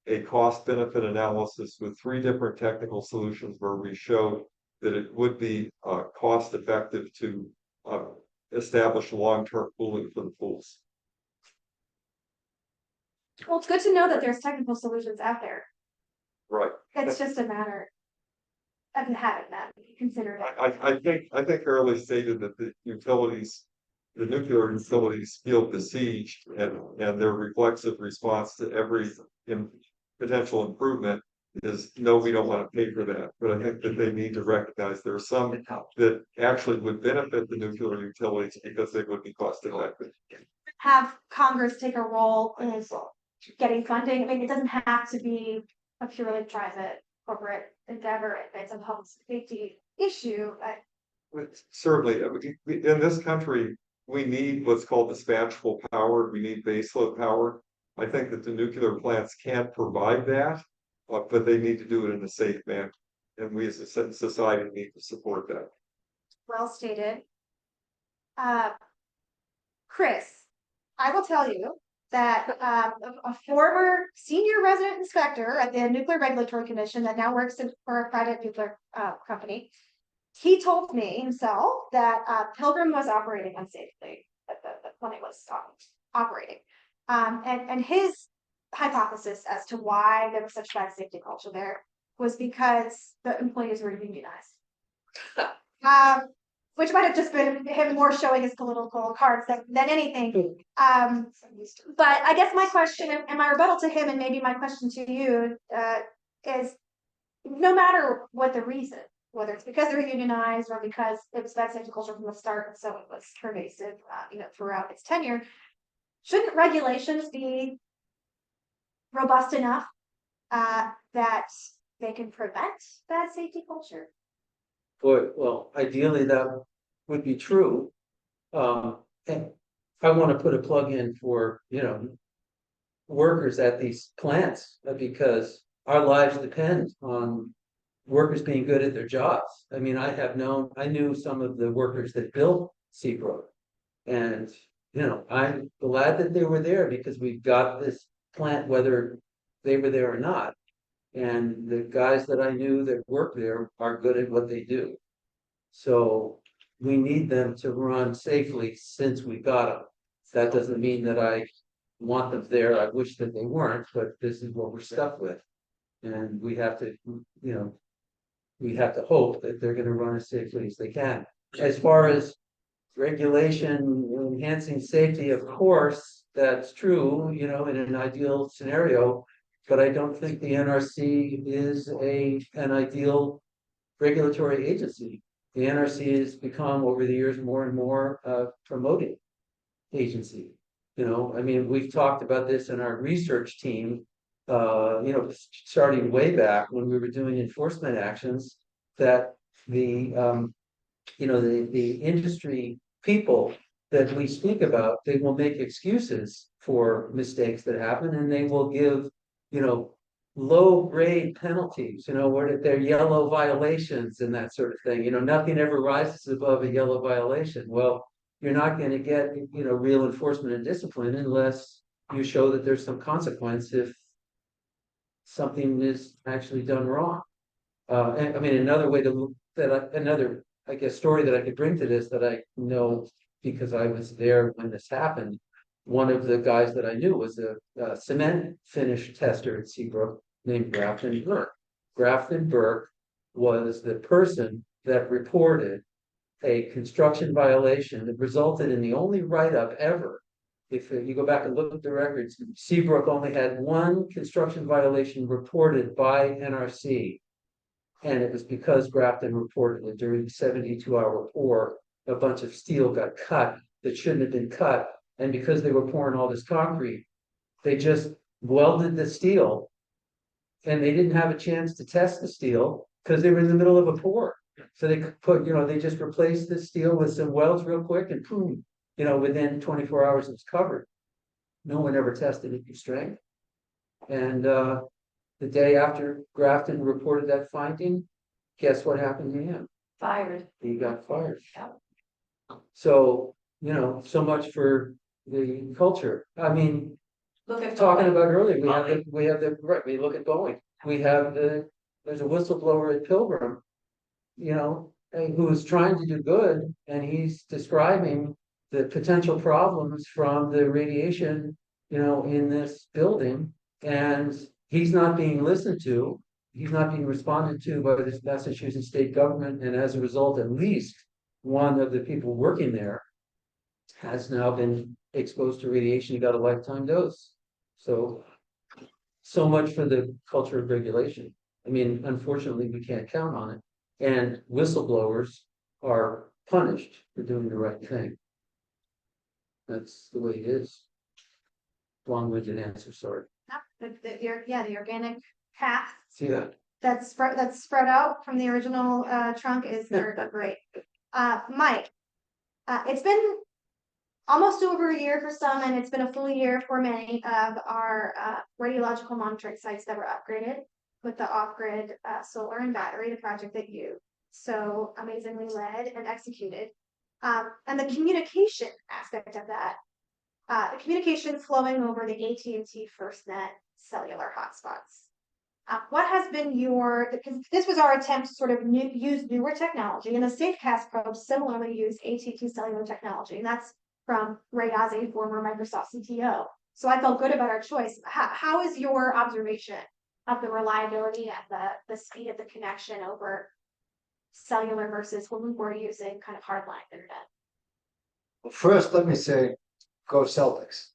a cost benefit analysis with 3 different technical solutions where we showed that it would be cost effective to establish long-term cooling for the pools. Well, it's good to know that there's technical solutions out there. Right. It's just a matter of having that considered. I think Early stated that the utilities, the nuclear utilities feel besieged and their reflexive response to every potential improvement is, no, we don't want to pay for that. But I think that they need to recognize there are some that actually would benefit the nuclear utilities because they would be cost effective. Have Congress take a role in getting funding. I mean, it doesn't have to be a purely private corporate endeavor if it's a public safety issue. Certainly, in this country, we need what's called dispatchable power. We need baseload power. I think that the nuclear plants can't provide that, but they need to do it in a safe manner. And we as a society need to support that. Well stated. Chris, I will tell you that a former senior resident inspector at the Nuclear Regulatory Commission that now works for a private nuclear company, he told me himself that Pilgrim was operating unsafely when it was operating. And his hypothesis as to why there was such bad safety culture there was because the employees were unionized. Which might have just been him more showing his political cards than anything. But I guess my question and my rebuttal to him, and maybe my question to you, is no matter what the reason, whether it's because they're unionized or because it was bad safety culture from the start, and so it was pervasive, throughout its tenure, shouldn't regulations be robust enough that they can prevent bad safety culture? Well, ideally that would be true. And I want to put a plug in for, workers at these plants because our lives depend on workers being good at their jobs. I mean, I knew some of the workers that built Seabrook, and I'm glad that they were there because we've got this plant whether they were there or not. And the guys that I knew that worked there are good at what they do. So we need them to run safely since we got them. That doesn't mean that I want them there. I wish that they weren't, but this is what we're stuck with. And we have to, we have to hope that they're going to run as safely as they can. As far as regulation enhancing safety, of course, that's true, in an ideal scenario. But I don't think the NRC is an ideal regulatory agency. The NRC has become over the years more and more promoting agency. I mean, we've talked about this in our research team, starting way back when we were doing enforcement actions, that the industry people that we speak about, they will make excuses for mistakes that happen, and they will give low grade penalties, where they're yellow violations and that sort of thing. Nothing ever rises above a yellow violation. Well, you're not going to get, real enforcement and discipline unless you show that there's some consequence if something is actually done wrong. And, I mean, another way to another, I guess, story that I could bring to this that I know because I was there when this happened. One of the guys that I knew was a cement finish tester at Seabrook named Grafton Burke. Grafton Burke was the person that reported a construction violation that resulted in the only write-up ever. If you go back and look at the records, Seabrook only had one construction violation reported by NRC. And it was because Grafton reported that during the 72-hour pour, a bunch of steel got cut that shouldn't have been cut. And because they were pouring all this concrete, they just welded the steel and they didn't have a chance to test the steel because they were in the middle of a pour. So they put, they just replaced the steel with some welds real quick and boom, within 24 hours it was covered. No one ever tested it for strength. And the day after Grafton reported that finding, guess what happened to him? Fired. He got fired. Yep. So, you know, so much for the culture. I mean, Look at. talking about earlier, right, we look at Boeing. There's a whistleblower at Pilgrim, you know, who's trying to do good, and he's describing the potential problems from the radiation, you know, in this building, and he's not being listened to. He's not being responded to by the Massachusetts state government, and as a result, at least one of the people working there has now been exposed to radiation. He got a lifetime dose. So much for the culture of regulation. I mean, unfortunately, we can't count on it. And whistleblowers are punished for doing the right thing. That's the way it is. Long-winded answer, sorry. The organic path See that? that's spread out from the original trunk is great. Mike, it's been almost over a year for some, and it's been a full year for many of our radiological monitoring sites that were upgraded with the off-grid solar and battery, the project that you so amazingly led and executed. And the communication aspect of that, the communication flowing over the AT&T FirstNet cellular hotspots. What has been because this was our attempt to sort of use newer technology, and the SafeCast probes similarly use AT&T cellular technology, and that's from Ray Ozzie, former Microsoft CTO. So I felt good about our choice. How is your observation of the reliability and the speed of the connection over cellular versus when we were using kind of hardline internet? Well, first, let me say, go Celtics.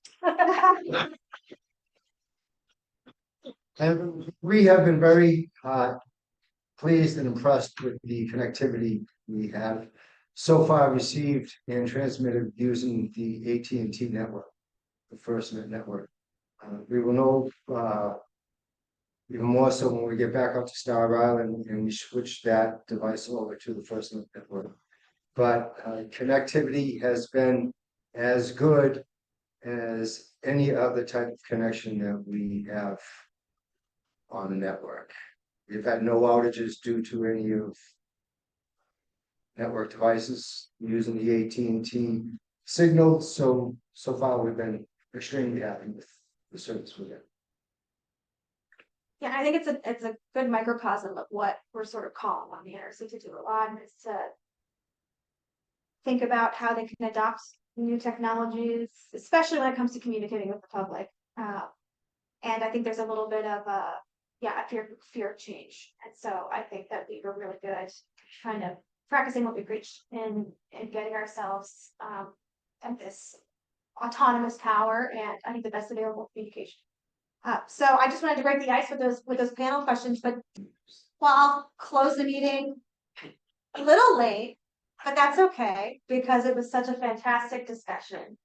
And we have been very pleased and impressed with the connectivity we have so far received and transmitted using the AT&T network, the FirstNet network. We will know even more so when we get back up to Star Island and we switch that device over to the FirstNet network. But connectivity has been as good as any other type of connection that we have on the network. We've had no outages due to any of network devices using the AT&T signal. So far we've been extremely happy with the service we get. Yeah, I think it's a good microcosm of what we're sort of calling on the NRC to do a lot, is to think about how they can adopt new technologies, especially when it comes to communicating with the public. And I think there's a little bit of a fear of change. And so I think that we were really good kind of practicing what we preached and getting ourselves at this autonomous power, and I think the best available communication. So I just wanted to break the ice with those panel questions, but I'll close the meeting a little late, but that's okay because it was such a fantastic discussion.